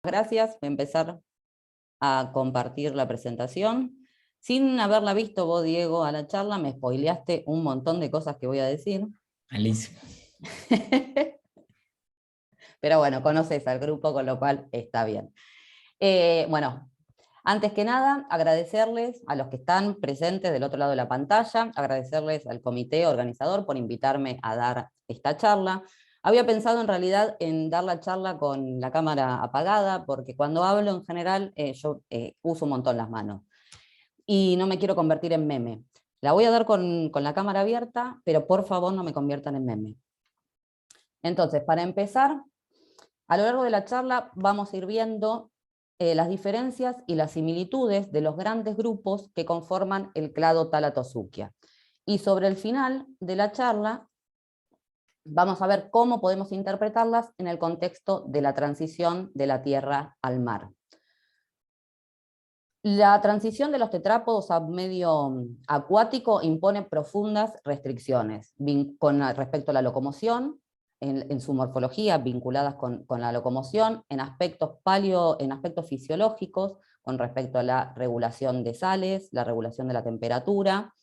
Gracias, voy a empezar a compartir la presentación. Sin haberla visto vos, Diego, a la charla, me spoileaste un montón de cosas que voy a decir. Malísimo. Pero bueno, conoces al grupo, con lo cual está bien. Bueno, antes que nada, agradecerles a los que están presentes del otro lado de la pantalla, agradecerles al comité organizador por invitarme a dar esta charla. Había pensado en realidad en dar la charla con la cámara apagada, porque cuando hablo en general yo uso un montón las manos y no me quiero convertir en meme. La voy a dar con la cámara abierta, pero por favor no me conviertan en meme. Entonces, para empezar, a lo largo de la charla vamos a ir viendo las diferencias y las similitudes de los grandes grupos que conforman el clado Thalattosuchia. Y sobre el final de la charla vamos a ver cómo podemos interpretarlas en el contexto de la transición de la tierra al mar. La transición de los tetrápodos a medio acuático impone profundas restricciones con respecto a la locomoción, en su morfología, vinculadas con la locomoción, en aspectos fisiológicos, con respecto a la regulación de sales, la regulación de la temperatura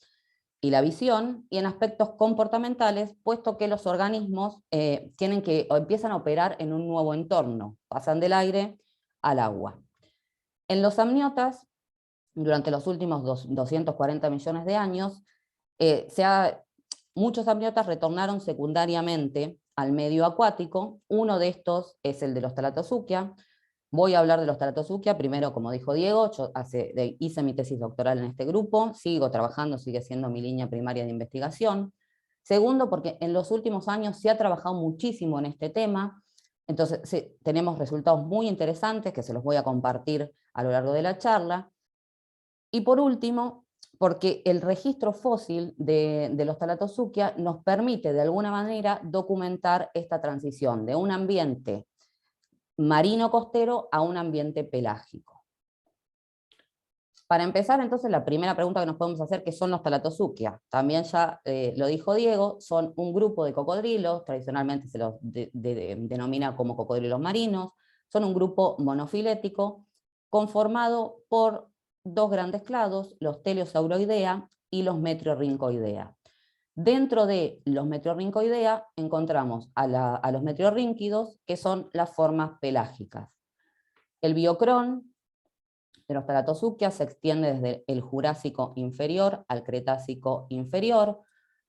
y la visión, y en aspectos comportamentales, puesto que los organismos empiezan a operar en un nuevo entorno, pasan del aire al agua. En los amniotas, durante los últimos 240 millones de años, muchos amniotas retornaron secundariamente al medio acuático. Uno de estos es el de los Thalattosuchia. Voy a hablar de los Thalattosuchia, primero, como dijo Diego, yo hice mi tesis doctoral en este grupo, sigo trabajando, sigue siendo mi línea primaria de investigación. Segundo, porque en los últimos años se ha trabajado muchísimo en este tema, entonces sí, tenemos resultados muy interesantes que se los voy a compartir a lo largo de la charla. Y por último, porque el registro fósil de los Thalattosuchia nos permite de alguna manera documentar esta transición de un ambiente marino costero a un ambiente pelágico. Para empezar, entonces, la primera pregunta que nos podemos hacer, ¿qué son los Thalattosuchia? También ya lo dijo Diego, son un grupo de cocodrilos, tradicionalmente se los denomina como cocodrilos marinos, son un grupo monofilético conformado por dos grandes clados, los Teleosauroidea y los Metriorhynchoidea. Dentro de los Metriorhynchoidea encontramos a los metriorhínquidos, que son las formas pelágicas. El biocrón de los Thalattosuchia se extiende desde el Jurásico inferior al Cretácico inferior.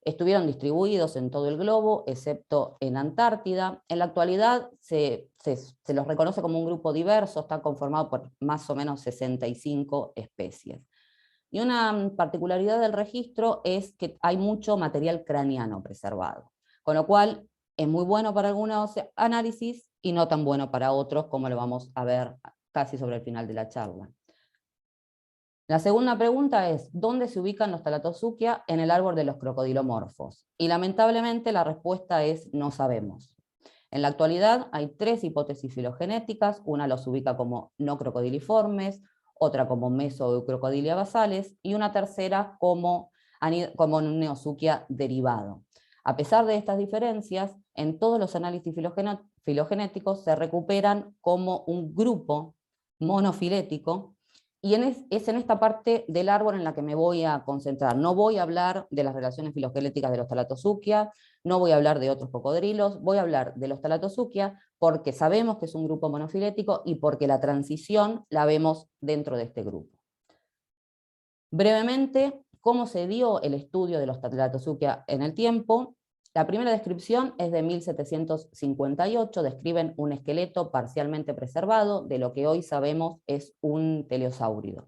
Estuvieron distribuidos en todo el globo, excepto en Antártida. En la actualidad se los reconoce como un grupo diverso, está conformado por más o menos 65 especies. Y una particularidad del registro es que hay mucho material craneano preservado, con lo cual es muy bueno para algunos análisis y no tan bueno para otros, como lo vamos a ver casi sobre el final de la charla. La segunda pregunta es, ¿dónde se ubican los Thalattosuchia en el árbol de los crocodilomorfos? Y lamentablemente la respuesta es no sabemos. En la actualidad hay tres hipótesis filogenéticas, una los ubica como no crocodiliformes, otra como Mesoeucrocodilia basales y una tercera como Neosuchia derivado. A pesar de estas diferencias, en todos los análisis filogenéticos se recuperan como un grupo monofilético, y es en esta parte del árbol en la que me voy a concentrar. No voy a hablar de las relaciones filogenéticas de los Thalattosuchia, no voy a hablar de otros cocodrilos, voy a hablar de los Thalattosuchia porque sabemos que es un grupo monofilético y porque la transición la vemos dentro de este grupo. Brevemente, ¿cómo se dio el estudio de los Thalattosuchia en el tiempo? La primera descripción es de 1758, describen un esqueleto parcialmente preservado de lo que hoy sabemos es un teleosáurido.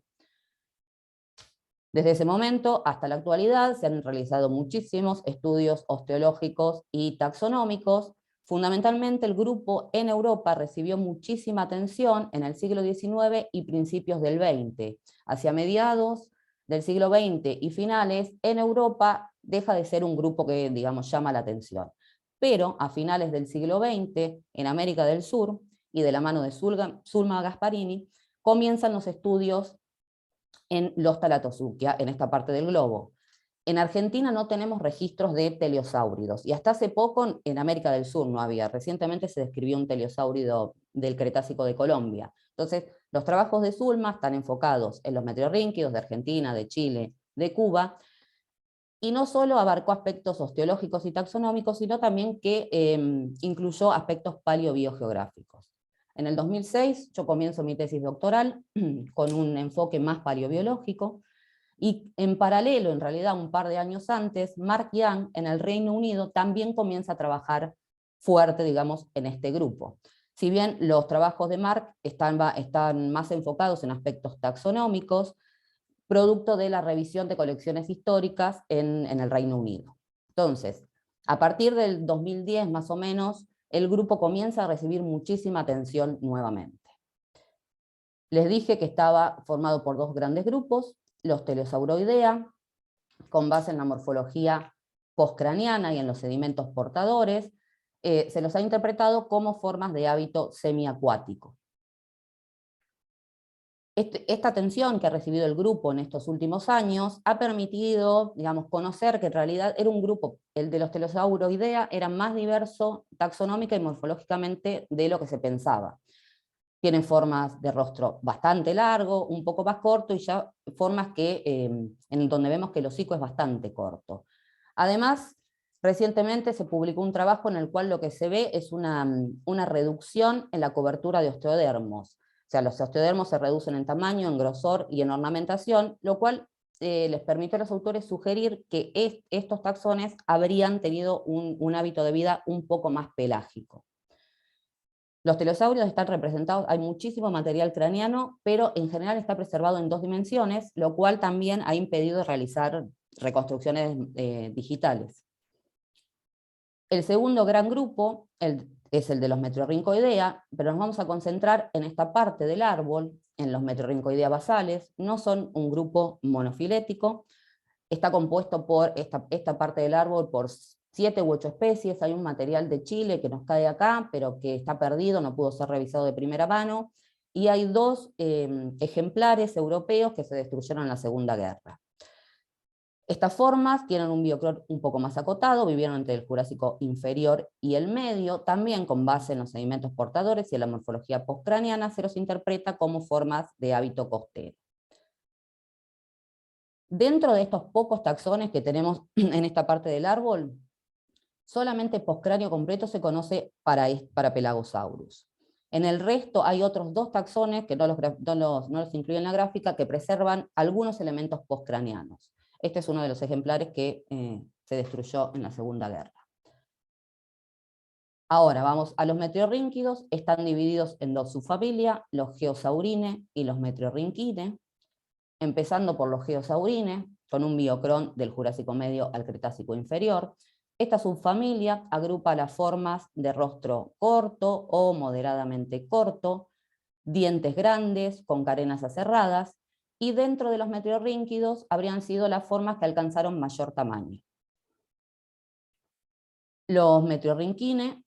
Desde ese momento hasta la actualidad se han realizado muchísimos estudios osteológicos y taxonómicos. Fundamentalmente el grupo en Europa recibió muchísima atención en el siglo XIX y principios del XX. Hacia mediados del siglo XX y finales, en Europa deja de ser un grupo que, digamos, llama la atención. Pero a finales del siglo XX, en América del Sur, y de la mano de Zulma Gasparini, comienzan los estudios en los Thalattosuchia, en esta parte del globo. En Argentina no tenemos registros de teleosáuridos, y hasta hace poco en América del Sur no había. Recientemente se describió un teleosáurido del Cretácico de Colombia. Entonces, los trabajos de Zulma están enfocados en los meteorrínquidos de Argentina, de Chile, de Cuba, y no solo abarcó aspectos osteológicos y taxonómicos, sino también que incluyó aspectos paleobiogeográficos. En el 2006 yo comienzo mi tesis doctoral con un enfoque más paleobiológico, y en paralelo, en realidad un par de años antes, Mark Young en el Reino Unido también comienza a trabajar fuerte, digamos, en este grupo. Si bien los trabajos de Mark están más enfocados en aspectos taxonómicos, producto de la revisión de colecciones históricas en el Reino Unido. Entonces, a partir del 2010 más o menos, el grupo comienza a recibir muchísima atención nuevamente. Les dije que estaba formado por dos grandes grupos, los Telesauroidea, con base en la morfología postcraniana y en los sedimentos portadores, se los ha interpretado como formas de hábito semiacuático. Esta atención que ha recibido el grupo en estos últimos años ha permitido, digamos, conocer que en realidad era un grupo, el de los Telesauroidea, era más diverso taxonómica y morfológicamente de lo que se pensaba. Tienen formas de rostro bastante largo, un poco más corto, y ya formas que, en donde vemos que el hocico es bastante corto. Además, recientemente se publicó un trabajo en el cual lo que se ve es una reducción en la cobertura de osteodermos. O sea, los osteodermos se reducen en tamaño, en grosor y en ornamentación, lo cual les permite a los autores sugerir que estos taxones habrían tenido un hábito de vida un poco más pelágico. Los telosaurios están representados, hay muchísimo material craneano, pero en general está preservado en 2 dimensiones, lo cual también ha impedido realizar reconstrucciones digitales. El segundo gran grupo es el de los Metriorhynchoidea, pero nos vamos a concentrar en esta parte del árbol, en los Metriorhynchoidea basales. No son un grupo monofilético, está compuesto por esta parte del árbol por 7 u 8 especies. Hay un material de Chile que nos cae acá, pero que está perdido, no pudo ser revisado de primera mano, y hay 2 ejemplares europeos que se destruyeron en la Segunda Guerra. Estas formas tienen un biocrón un poco más acotado, vivieron entre el Jurásico inferior y el medio, también con base en los sedimentos portadores y en la morfología postcraniana se los interpreta como formas de hábito costero. Dentro de estos pocos taxones que tenemos en esta parte del árbol, solamente postcráneo completo se conoce para Pelagosaurus. En el resto hay otros 2 taxones que no los incluyo en la gráfica, que preservan algunos elementos postcranianos. Este es uno de los ejemplares que se destruyó en la Segunda Guerra. Ahora vamos a los metriorrínquidos. Están divididos en 2 subfamilias, los Geosaurine y los Metriorhynchine, empezando por los Geosaurine, con un biocrón del Jurásico medio al Cretácico inferior. Esta subfamilia agrupa las formas de rostro corto o moderadamente corto, dientes grandes con carenas aserradas, y dentro de los metriorrínquidos habrían sido las formas que alcanzaron mayor tamaño. Los Metriorhynchine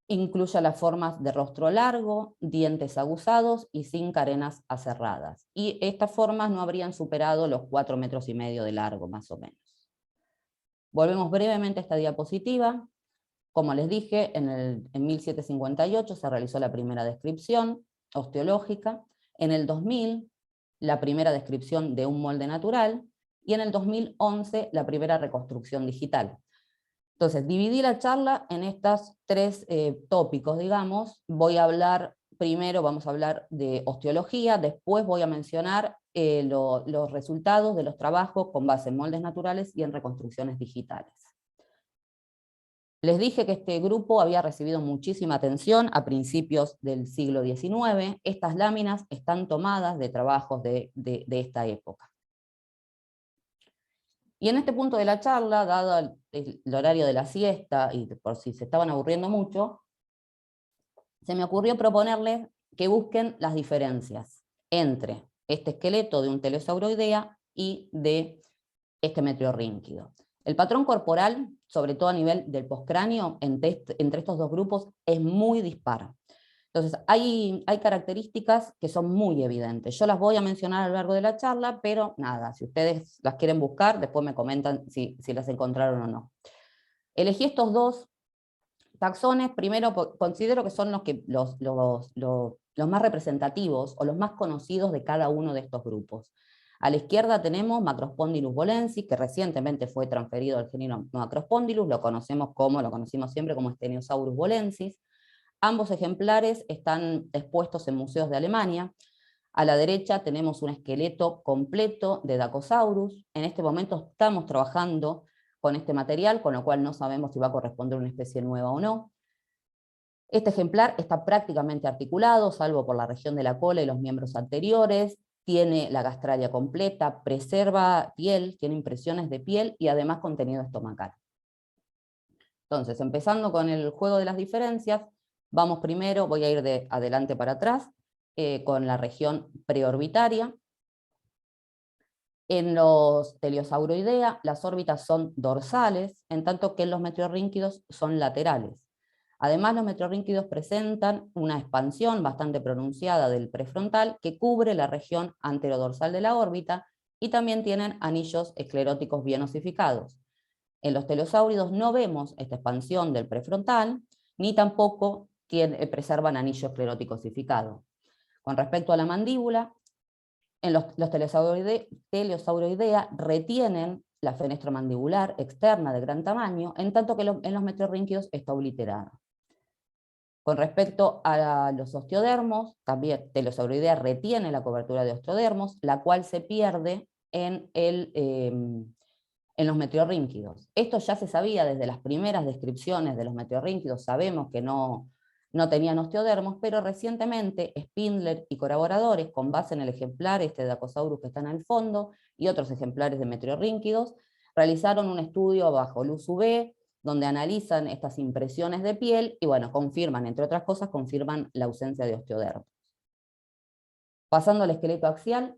incluyen las formas de rostro largo, dientes aguzados y sin carenas aserradas. Y estas formas no habrían superado los 4,5 metros de largo, más o menos. Volvemos brevemente a esta diapositiva. Como les dije, en 1758 se realizó la primera descripción osteológica, en el 2000 la primera descripción de un molde natural, y en el 2011 la primera reconstrucción digital. Entonces, dividí la charla en estos 3 tópicos, digamos. Voy a hablar, primero vamos a hablar de osteología, después voy a mencionar los resultados de los trabajos con base en moldes naturales y en reconstrucciones digitales. Les dije que este grupo había recibido muchísima atención a principios del siglo XIX. Estas láminas están tomadas de trabajos de esta época. Y en este punto de la charla, dado el horario de la siesta, y por si se estaban aburriendo mucho, se me ocurrió proponerles que busquen las diferencias entre este esqueleto de un telesauroidea y de este metriorrínquido. El patrón corporal, sobre todo a nivel del postcráneo, entre estos 2 grupos, es muy dispar. Entonces, hay características que son muy evidentes. Yo las voy a mencionar a lo largo de la charla, pero nada, si ustedes las quieren buscar, después me comentan si las encontraron o no. Elegí estos dos taxones, primero considero que son los más representativos o los más conocidos de cada uno de estos grupos. A la izquierda tenemos Macrospondylus bolensis, que recientemente fue transferido al género Macrospondylus, lo conocimos siempre como Steniosaurus bolensis. Ambos ejemplares están expuestos en museos de Alemania. A la derecha tenemos un esqueleto completo de Dacosaurus. En este momento estamos trabajando con este material, con lo cual no sabemos si va a corresponder a una especie nueva o no. Este ejemplar está prácticamente articulado, salvo por la región de la cola y los miembros anteriores, tiene la gastralia completa, preserva piel, tiene impresiones de piel y además contenido estomacal. Entonces, empezando con el juego de las diferencias, vamos primero, voy a ir de adelante para atrás, con la región preorbitaria. En los Teleosauroidea, las órbitas son dorsales, en tanto que en los metriorrínquidos son laterales. Además, los metriorrínquidos presentan una expansión bastante pronunciada del prefrontal que cubre la región anterodorsal de la órbita y también tienen anillos escleróticos bien osificados. En los teleosáuridos no vemos esta expansión del prefrontal, ni tampoco preservan anillo esclerótico osificado. Con respecto a la mandíbula, en los teleosauroidea retienen la fenestra mandibular externa de gran tamaño, en tanto que en los metriorrínquidos está obliterada. Con respecto a los osteodermos, también Teleosauroidea retiene la cobertura de osteodermos, la cual se pierde en los metriorrínquidos. Esto ya se sabía desde las primeras descripciones de los metriorrínquidos, sabemos que no tenían osteodermos, pero recientemente Spindler y colaboradores, con base en el ejemplar de Dacosaurus que está en el fondo, y otros ejemplares de metriorrínquidos, realizaron un estudio bajo luz UV, donde analizan estas impresiones de piel, y bueno, confirman, entre otras cosas, confirman la ausencia de osteodermos. Pasando al esqueleto axial,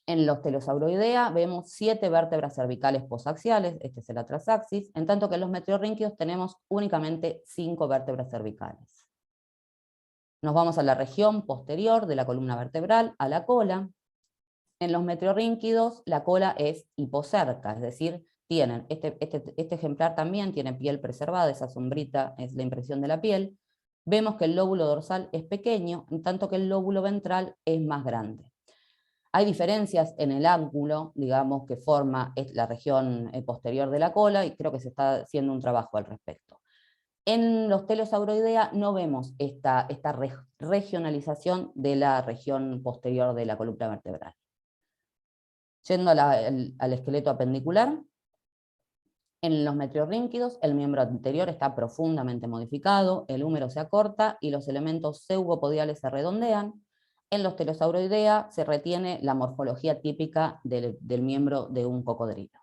en los Telosauroidea vemos 7 vértebras cervicales posaxiales, este es el atrasaxis, en tanto que en los metriorrínquidos tenemos únicamente 5 vértebras cervicales. Nos vamos a la región posterior de la columna vertebral, a la cola. En los metriorrínquidos la cola es hipocerca, es decir, tienen, este ejemplar también tiene piel preservada, esa sombrita es la impresión de la piel. Vemos que el lóbulo dorsal es pequeño, en tanto que el lóbulo ventral es más grande. Hay diferencias en el ángulo, digamos, que forma la región posterior de la cola, y creo que se está haciendo un trabajo al respecto. En los Telosauroidea no vemos esta regionalización de la región posterior de la columna vertebral. Yendo al esqueleto apendicular, en los metriorrínquidos el miembro anterior está profundamente modificado, el húmero se acorta y los elementos pseudopodiales se redondean. En los Telosauroidea se retiene la morfología típica del miembro de un cocodrilo.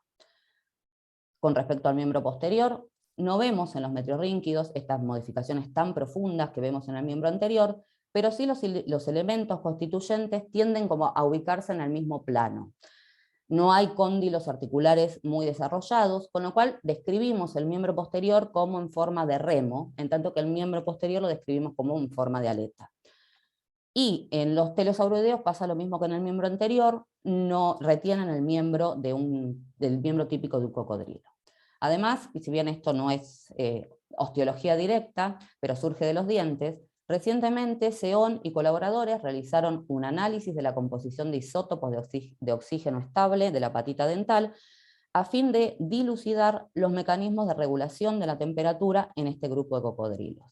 Con respecto al miembro posterior, no vemos en los metriorrínquidos estas modificaciones tan profundas que vemos en el miembro anterior, pero sí los elementos constituyentes tienden como a ubicarse en el mismo plano. No hay cóndilos articulares muy desarrollados, con lo cual describimos el miembro posterior como en forma de remo, en tanto que el miembro posterior lo describimos como en forma de aleta. Y en los telosauroideos pasa lo mismo que en el miembro anterior, no retienen el miembro del miembro típico de un cocodrilo. Además, y si bien esto no es osteología directa, pero surge de los dientes, recientemente Seón y colaboradores realizaron un análisis de la composición de isótopos de oxígeno estable de la patita dental a fin de dilucidar los mecanismos de regulación de la temperatura en este grupo de cocodrilos.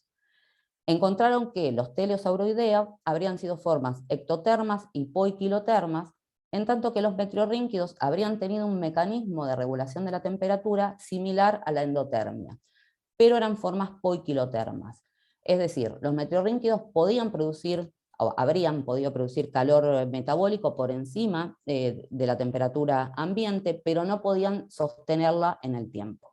Encontraron que los Teleosauroidea habrían sido formas ectotermas y poiquilotermas, en tanto que los metriorrínquidos habrían tenido un mecanismo de regulación de la temperatura similar a la endotermia, pero eran formas poiquilotermas. Es decir, los metriorrínquidos podían producir, o habrían podido producir calor metabólico por encima de la temperatura ambiente, pero no podían sostenerla en el tiempo.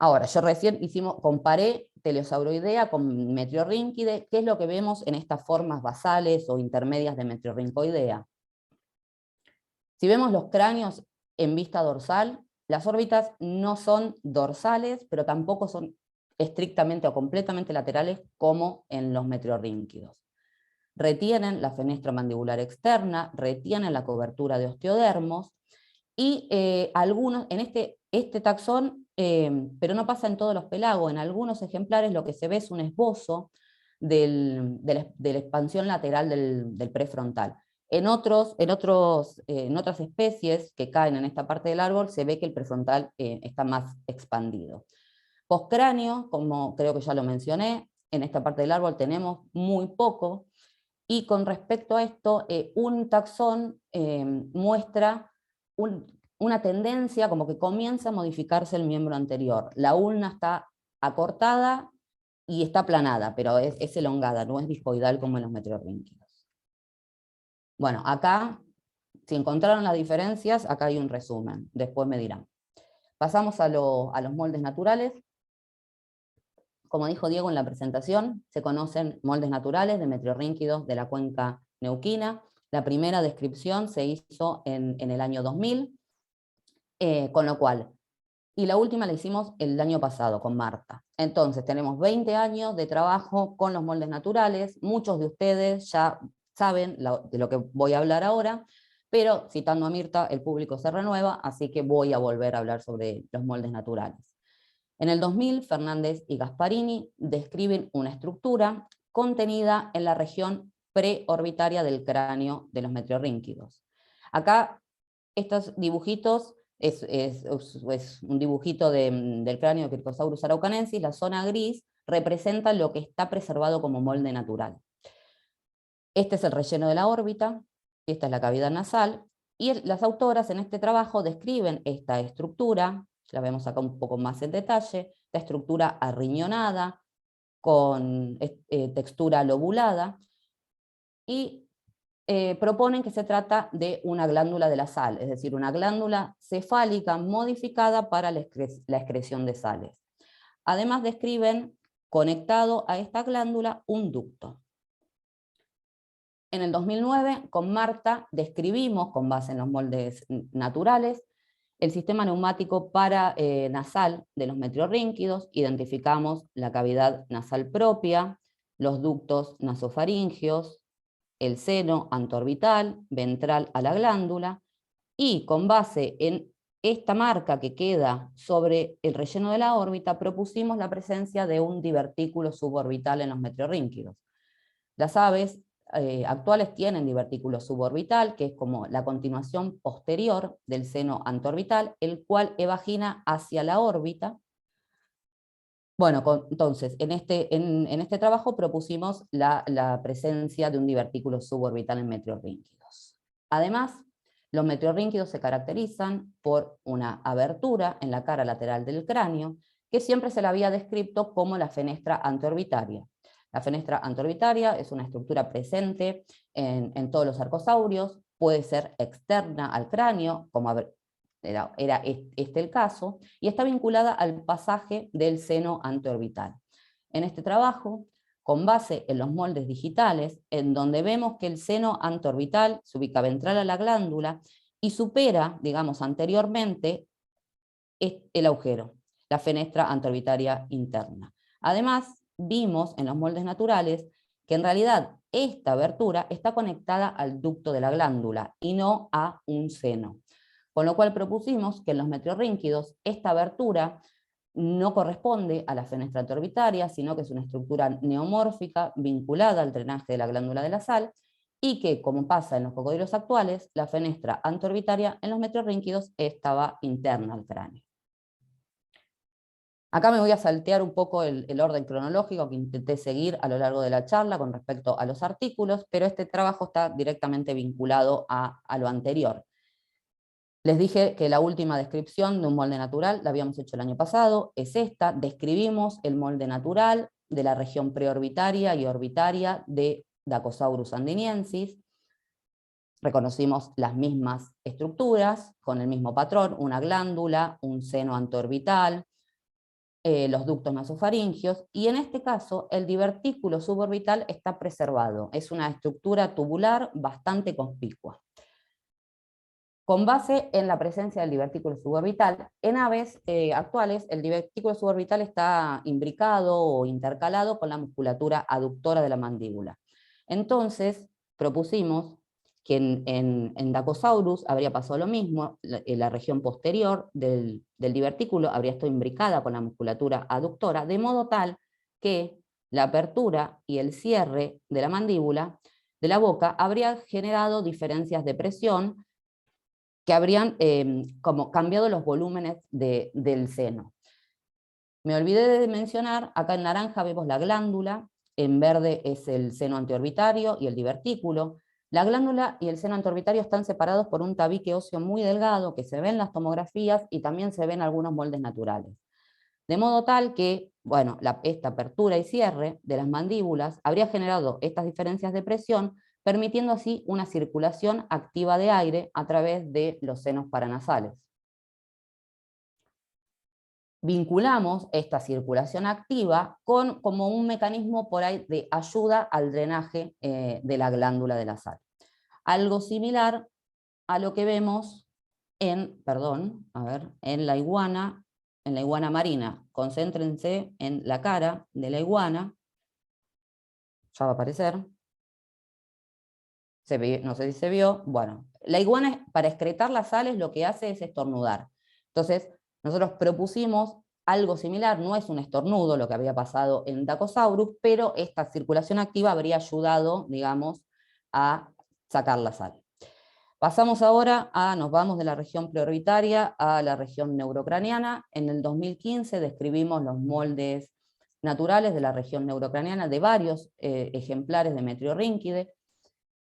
Ahora, yo recién comparé Teleosauroidea con Metriorrínquide. ¿Qué es lo que vemos en estas formas basales o intermedias de Metriorrincoidea? Si vemos los cráneos en vista dorsal, las órbitas no son dorsales, pero tampoco son estrictamente o completamente laterales como en los metriorrínquidos. Retienen la fenestra mandibular externa, retienen la cobertura de osteodermos, y algunos, en este taxón, pero no pasa en todos los pelagos, en algunos ejemplares lo que se ve es un esbozo de la expansión lateral del prefrontal. En otras especies que caen en esta parte del árbol se ve que el prefrontal está más expandido. Postcráneo, como creo que ya lo mencioné, en esta parte del árbol tenemos muy poco, y con respecto a esto, un taxón muestra una tendencia como que comienza a modificarse el miembro anterior. La ulna está acortada y está aplanada, pero es elongada, no es discoidal como en los metriorrínquidos. Bueno, acá, si encontraron las diferencias, acá hay un resumen, después me dirán. Pasamos a los moldes naturales. Como dijo Diego en la presentación, se conocen moldes naturales de metriorrínquidos de la cuenca neuquina. La primera descripción se hizo en el año 2000, con lo cual, y la última la hicimos el año pasado con Marta. Entonces tenemos 20 años de trabajo con los moldes naturales, muchos de ustedes ya saben de lo que voy a hablar ahora, pero citando a Mirta, el público se renueva, así que voy a volver a hablar sobre los moldes naturales. En el 2000, Fernández y Gasparini describen una estructura contenida en la región preorbitaria del cráneo de los metriorrínquidos. Acá, estos dibujitos es un dibujito del cráneo de Cricosaurus araucanensis. La zona gris representa lo que está preservado como molde natural. Este es el relleno de la órbita, esta es la cavidad nasal, y las autoras en este trabajo describen esta estructura, la vemos acá un poco más en detalle, la estructura arriñonada, con textura lobulada, y proponen que se trata de una glándula de la sal, es decir, una glándula cefálica modificada para la excreción de sales. Además describen conectado a esta glándula un ducto. En el 2009, con Marta, describimos, con base en los moldes naturales, el sistema neumático nasal de los metriorrínquidos, identificamos la cavidad nasal propia, los ductos nasofaringios, el seno anteorbital, ventral a la glándula, y con base en esta marca que queda sobre el relleno de la órbita, propusimos la presencia de un divertículo suborbital en los metriorrínquidos. Las aves actuales tienen divertículo suborbital, que es como la continuación posterior del seno anteorbital, el cual evagina hacia la órbita. Bueno, entonces, en este trabajo propusimos la presencia de un divertículo suborbital en metriorrínquidos. Además, los metriorrínquidos se caracterizan por una abertura en la cara lateral del cráneo, que siempre se la había descrito como la fenestra anteorbitaria. La fenestra anteorbitaria es una estructura presente en todos los arcosaurios, puede ser externa al cráneo, como era este el caso, y está vinculada al pasaje del seno anteorbital. En este trabajo, con base en los moldes digitales, en donde vemos que el seno anteorbital se ubica ventral a la glándula y supera, digamos, anteriormente el agujero, la fenestra anteorbitaria interna. Además, vimos en los moldes naturales que en realidad esta abertura está conectada al ducto de la glándula y no a un seno. Con lo cual propusimos que en los metriorrínquidos esta abertura no corresponde a la fenestra anteorbitaria, sino que es una estructura neomórfica vinculada al drenaje de la glándula de la sal, y que, como pasa en los cocodrilos actuales, la fenestra anteorbitaria en los metriorrínquidos estaba interna al cráneo. Acá me voy a saltear un poco el orden cronológico que intenté seguir a lo largo de la charla con respecto a los artículos, pero este trabajo está directamente vinculado a lo anterior. Les dije que la última descripción de un molde natural la habíamos hecho el año pasado, es esta. Describimos el molde natural de la región preorbitaria y orbitaria de Dacosaurus andiniensis. Reconocimos las mismas estructuras, con el mismo patrón, una glándula, un seno anteorbital, los ductos nasofaringios, y en este caso el divertículo suborbital está preservado, es una estructura tubular bastante conspicua. con base en la presencia del divertículo suborbital. En aves actuales, el divertículo suborbital está imbricado o intercalado con la musculatura aductora de la mandíbula. Entonces, propusimos que en Dacosaurus habría pasado lo mismo, la región posterior del divertículo habría estado imbricada con la musculatura aductora, de modo tal que la apertura y el cierre de la mandíbula, de la boca, habría generado diferencias de presión que habrían como cambiado los volúmenes del seno. Me olvidé de mencionar, acá en naranja vemos la glándula, en verde es el seno antiorbitario y el divertículo. La glándula y el seno antiorbitario están separados por un tabique óseo muy delgado que se ve en las tomografías y también se ve en algunos moldes naturales. De modo tal que, bueno, esta apertura y cierre de las mandíbulas habría generado estas diferencias de presión, permitiendo así una circulación activa de aire a través de los senos paranasales. Vinculamos esta circulación activa con como un mecanismo por ahí de ayuda al drenaje de la glándula de la sal. Algo similar a lo que vemos en la iguana marina. Concéntrense en la cara de la iguana, ya va a aparecer. No sé si se vio. Bueno, la iguana para excretar las sales lo que hace es estornudar. Entonces, nosotros propusimos algo similar, no es un estornudo lo que había pasado en Dacosaurus, pero esta circulación activa habría ayudado, digamos, a sacar la sal. Pasamos ahora nos vamos de la región preorbitaria a la región neurocraniana. En el 2015 describimos los moldes naturales de la región neurocraniana de varios ejemplares de Metriorhynchidae.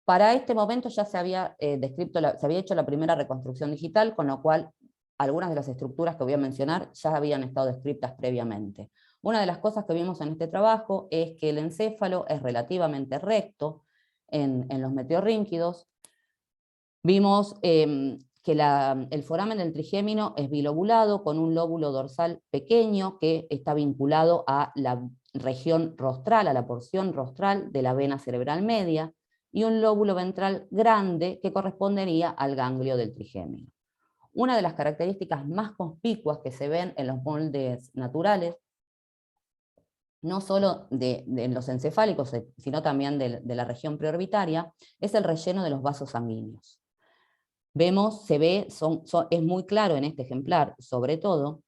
Para este momento ya se había se había hecho la primera reconstrucción digital, con lo cual algunas de las estructuras que voy a mencionar ya habían estado descritas previamente. Una de las cosas que vimos en este trabajo es que el encéfalo es relativamente recto en los meteorrínquidos. Vimos que el foramen del trigémino es bilobulado con un lóbulo dorsal pequeño que está vinculado a la región rostral, a la porción rostral de la vena cerebral media, y un lóbulo ventral grande que correspondería al ganglio del trigémino. Una de las características más conspicuas que se ven en los moldes naturales, no solo de los encefálicos, sino también de la región preorbitaria, es el relleno de los vasos sanguíneos. Vemos, es muy claro en este ejemplar, sobre todo,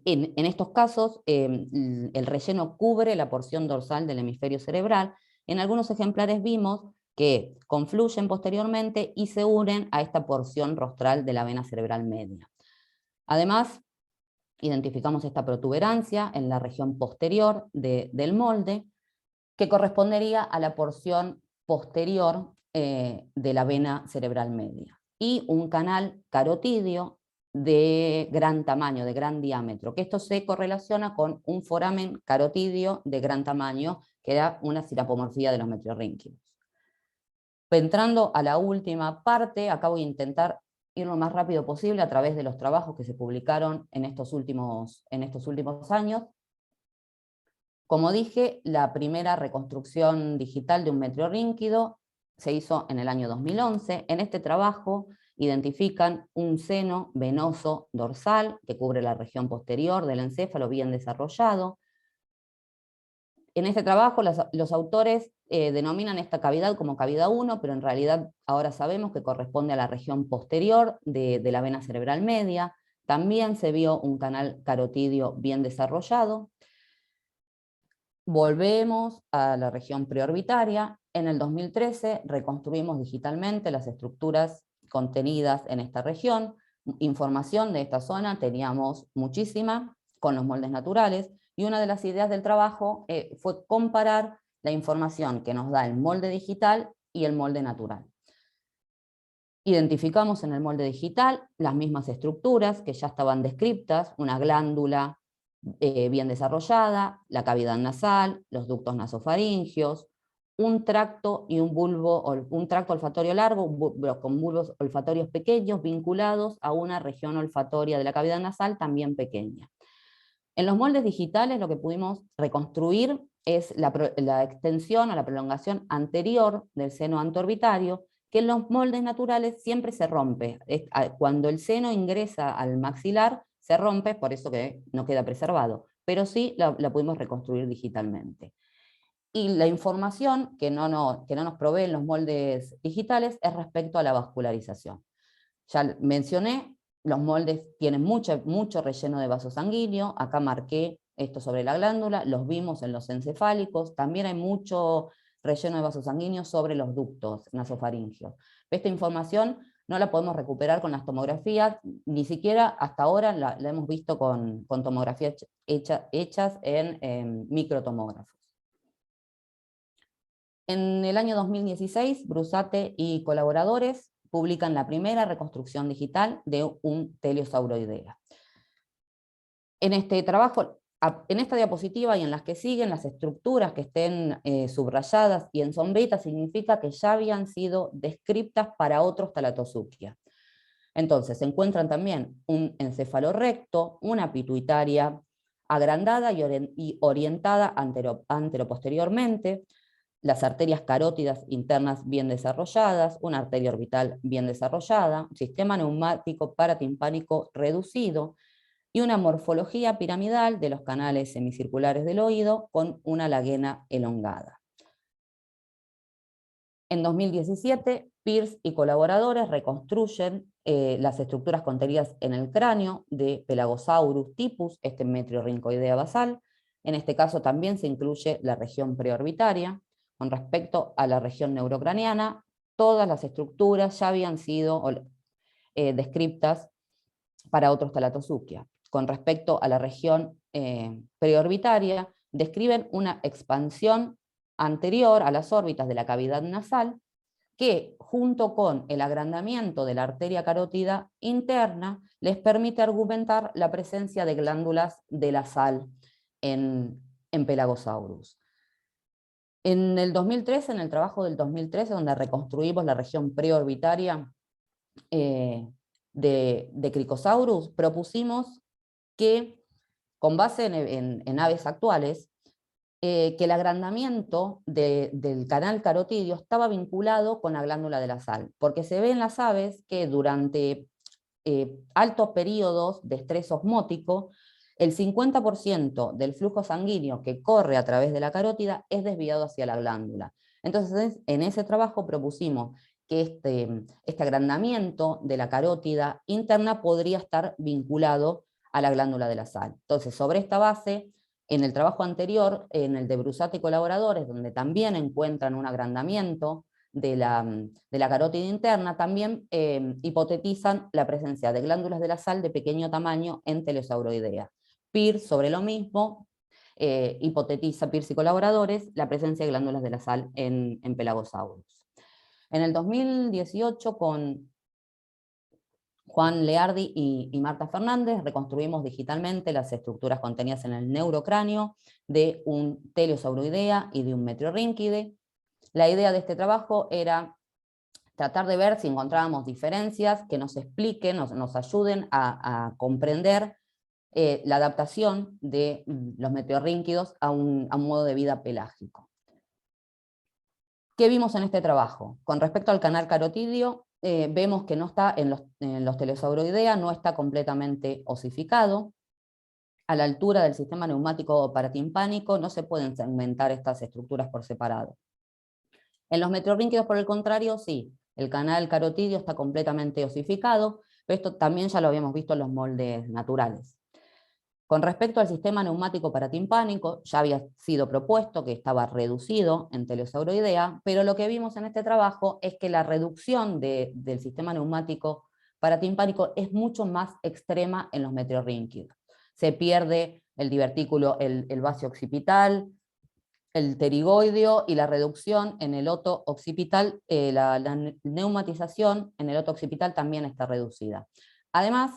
en estos casos el relleno cubre la porción dorsal del hemisferio cerebral. En algunos ejemplares vimos que confluyen posteriormente y se unen a esta porción rostral de la vena cerebral media. Además, identificamos esta protuberancia en la región posterior del molde, que correspondería a la porción posterior de la vena cerebral media, y un canal carotidio de gran tamaño, de gran diámetro, que esto se correlaciona con un foramen carotidio de gran tamaño, que da una sirapomorfía de los metriorrínquidos. Entrando a la última parte, acá voy a intentar ir lo más rápido posible a través de los trabajos que se publicaron en estos últimos años. Como dije, la primera reconstrucción digital de un metriorrínquido se hizo en el año 2011. En este trabajo identifican un seno venoso dorsal que cubre la región posterior del encéfalo bien desarrollado. En este trabajo los autores denominan esta cavidad como cavidad 1, pero en realidad ahora sabemos que corresponde a la región posterior de la vena cerebral media. También se vio un canal carotidio bien desarrollado. Volvemos a la región preorbitaria. En el 2013 reconstruimos digitalmente las estructuras contenidas en esta región. Información de esta zona teníamos muchísima con los moldes naturales, y una de las ideas del trabajo fue comparar la información que nos da el molde digital y el molde natural. Identificamos en el molde digital las mismas estructuras que ya estaban descritas: una glándula bien desarrollada, la cavidad nasal, los ductos nasofaringios, un tracto y un tracto olfatorio largo con bulbos olfatorios pequeños vinculados a una región olfatoria de la cavidad nasal también pequeña. En los moldes digitales lo que pudimos reconstruir es la extensión o la prolongación anterior del seno antiorbitario, que en los moldes naturales siempre se rompe. Cuando el seno ingresa al maxilar, se rompe, por eso que no queda preservado, pero sí la pudimos reconstruir digitalmente. Y la información que no nos proveen los moldes digitales es respecto a la vascularización. Ya mencioné, los moldes tienen mucho relleno de vaso sanguíneo, acá marqué esto sobre la glándula, los vimos en los encefálicos, también hay mucho relleno de vaso sanguíneo sobre los ductos nasofaringios. Esta información no la podemos recuperar con las tomografías, ni siquiera hasta ahora la hemos visto con tomografías hechas en microtomógrafos. En el año 2016, Brusate y colaboradores publican la primera reconstrucción digital de un telosauroidea. En este trabajo, en esta diapositiva y en las que siguen, las estructuras que estén subrayadas y en sombrita significa que ya habían sido descriptas para otros talatozoukia. Entonces, se encuentran también un encéfalo recto, una pituitaria agrandada y orientada anteroposteriormente, las arterias carótidas internas bien desarrolladas, una arteria orbital bien desarrollada, sistema neumático paratimpánico reducido y una morfología piramidal de los canales semicirculares del oído con una laguena elongada. En 2017, Pierce y colaboradores reconstruyen las estructuras contenidas en el cráneo de Pelagosaurus typus, este metriorrincoidea basal. En este caso también se incluye la región preorbitaria. Con respecto a la región neurocraniana, todas las estructuras ya habían sido descriptas para otros talatozoukia. Con respecto a la región preorbitaria, describen una expansión anterior a las órbitas de la cavidad nasal que, junto con el agrandamiento de la arteria carótida interna, les permite argumentar la presencia de glándulas de la sal en Pelagosaurus. En el 2013, en el trabajo del 2013, donde reconstruimos la región preorbitaria de Cricosaurus, propusimos que, con base en aves actuales, que el agrandamiento del canal carotidio estaba vinculado con la glándula de la sal, porque se ve en las aves que durante altos periodos de estrés osmótico, el 50% del flujo sanguíneo que corre a través de la carótida es desviado hacia la glándula. Entonces, en ese trabajo propusimos que este agrandamiento de la carótida interna podría estar vinculado a la glándula de la sal. Entonces, sobre esta base, en el trabajo anterior, en el de Brusate y colaboradores, donde también encuentran un agrandamiento de la carótida interna, también hipotetizan la presencia de glándulas de la sal de pequeño tamaño en telosauroidea. Pierce, sobre lo mismo, hipotetiza Pierce y colaboradores la presencia de glándulas de la sal en Pelagosaurus. En el 2018, con Juan Leardi y Marta Fernández, reconstruimos digitalmente las estructuras contenidas en el neurocráneo de un telosauroidea y de un metriorrínquide. La idea de este trabajo era tratar de ver si encontrábamos diferencias que nos expliquen, nos ayuden a comprender la adaptación de los metriorrínquidos a un modo de vida pelágico. ¿Qué vimos en este trabajo? Con respecto al canal carotidio, vemos que no está en los telosauroidea, no está completamente osificado. A la altura del sistema neumático paratimpánico no se pueden segmentar estas estructuras por separado. En los metriorrínquidos, por el contrario, sí. El canal carotidio está completamente osificado, pero esto también ya lo habíamos visto en los moldes naturales. Con respecto al sistema neumático paratimpánico, ya había sido propuesto que estaba reducido en telosauroidea, pero lo que vimos en este trabajo es que la reducción del sistema neumático paratimpánico es mucho más extrema en los metriorrínquidos. Se pierde el divertículo, el vacío occipital, el pterigoideo y la reducción en el oto occipital, la neumatización en el oto occipital también está reducida. Además,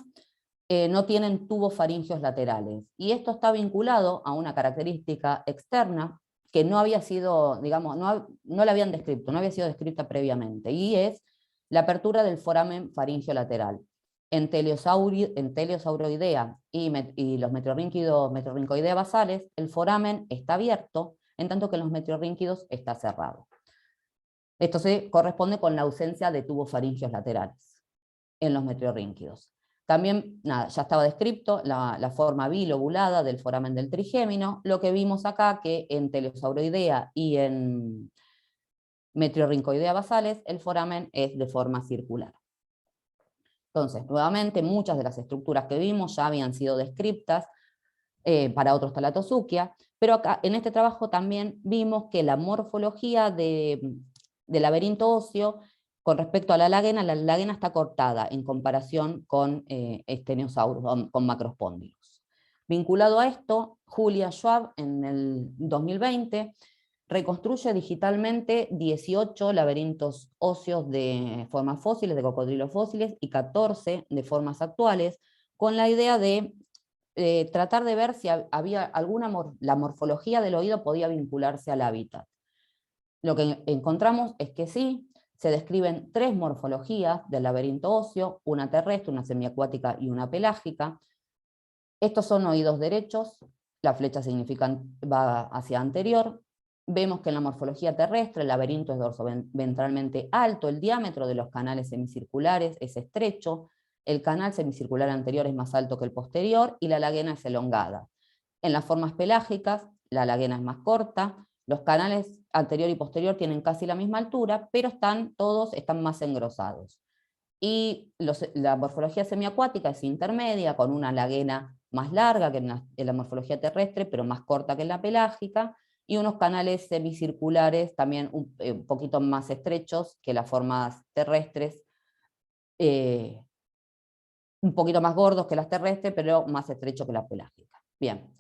no tienen tubos faringios laterales, y esto está vinculado a una característica externa que no había sido, digamos, no la habían descrito, no había sido descrita previamente, y es la apertura del foramen faringio lateral. En telosauroidea y los metriorrincoidea basales, el foramen está abierto, en tanto que en los metriorrínquidos está cerrado. Esto se corresponde con la ausencia de tubos faríngeos laterales en los metriorrínquidos. También, nada, ya estaba descrito la forma bilobulada del foramen del trigémino. Lo que vimos acá, que en Telosauroidea y en Metriorrincoidea basales, el foramen es de forma circular. Entonces, nuevamente, muchas de las estructuras que vimos ya habían sido descritas para otros Thalattosuchia, pero acá en este trabajo también vimos que la morfología del laberinto óseo con respecto a la lagena está cortada en comparación con Steniosaurus, con macrospóndilos. Vinculado a esto, Julia Schwab en el 2020 reconstruye digitalmente 18 laberintos óseos de formas fósiles, de cocodrilos fósiles, y 14 de formas actuales, con la idea de tratar de ver si había la morfología del oído podía vincularse al hábitat. Lo que encontramos es que sí, se describen 3 morfologías del laberinto óseo, una terrestre, una semiacuática y una pelágica. Estos son oídos derechos, la flecha va hacia anterior. Vemos que en la morfología terrestre el laberinto es dorsoventralmente alto, el diámetro de los canales semicirculares es estrecho, el canal semicircular anterior es más alto que el posterior y la lagena es elongada. En las formas pelágicas, la lagena es más corta, los canales anterior y posterior tienen casi la misma altura, pero todos están más engrosados. Y la morfología semiacuática es intermedia, con una lagena más larga que en la morfología terrestre, pero más corta que en la pelágica, y unos canales semicirculares también un poquito más estrechos que las formas terrestres, un poquito más gordos que las terrestres, pero más estrechos que la pelágica. Bien.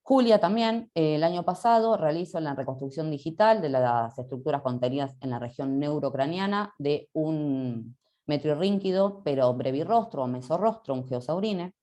Julia también, el año pasado, realizó la reconstrucción digital de las estructuras contenidas en la región neurocraniana de un metriorrínquido, pero brevirrostro o mesorrostro, un geosaurine.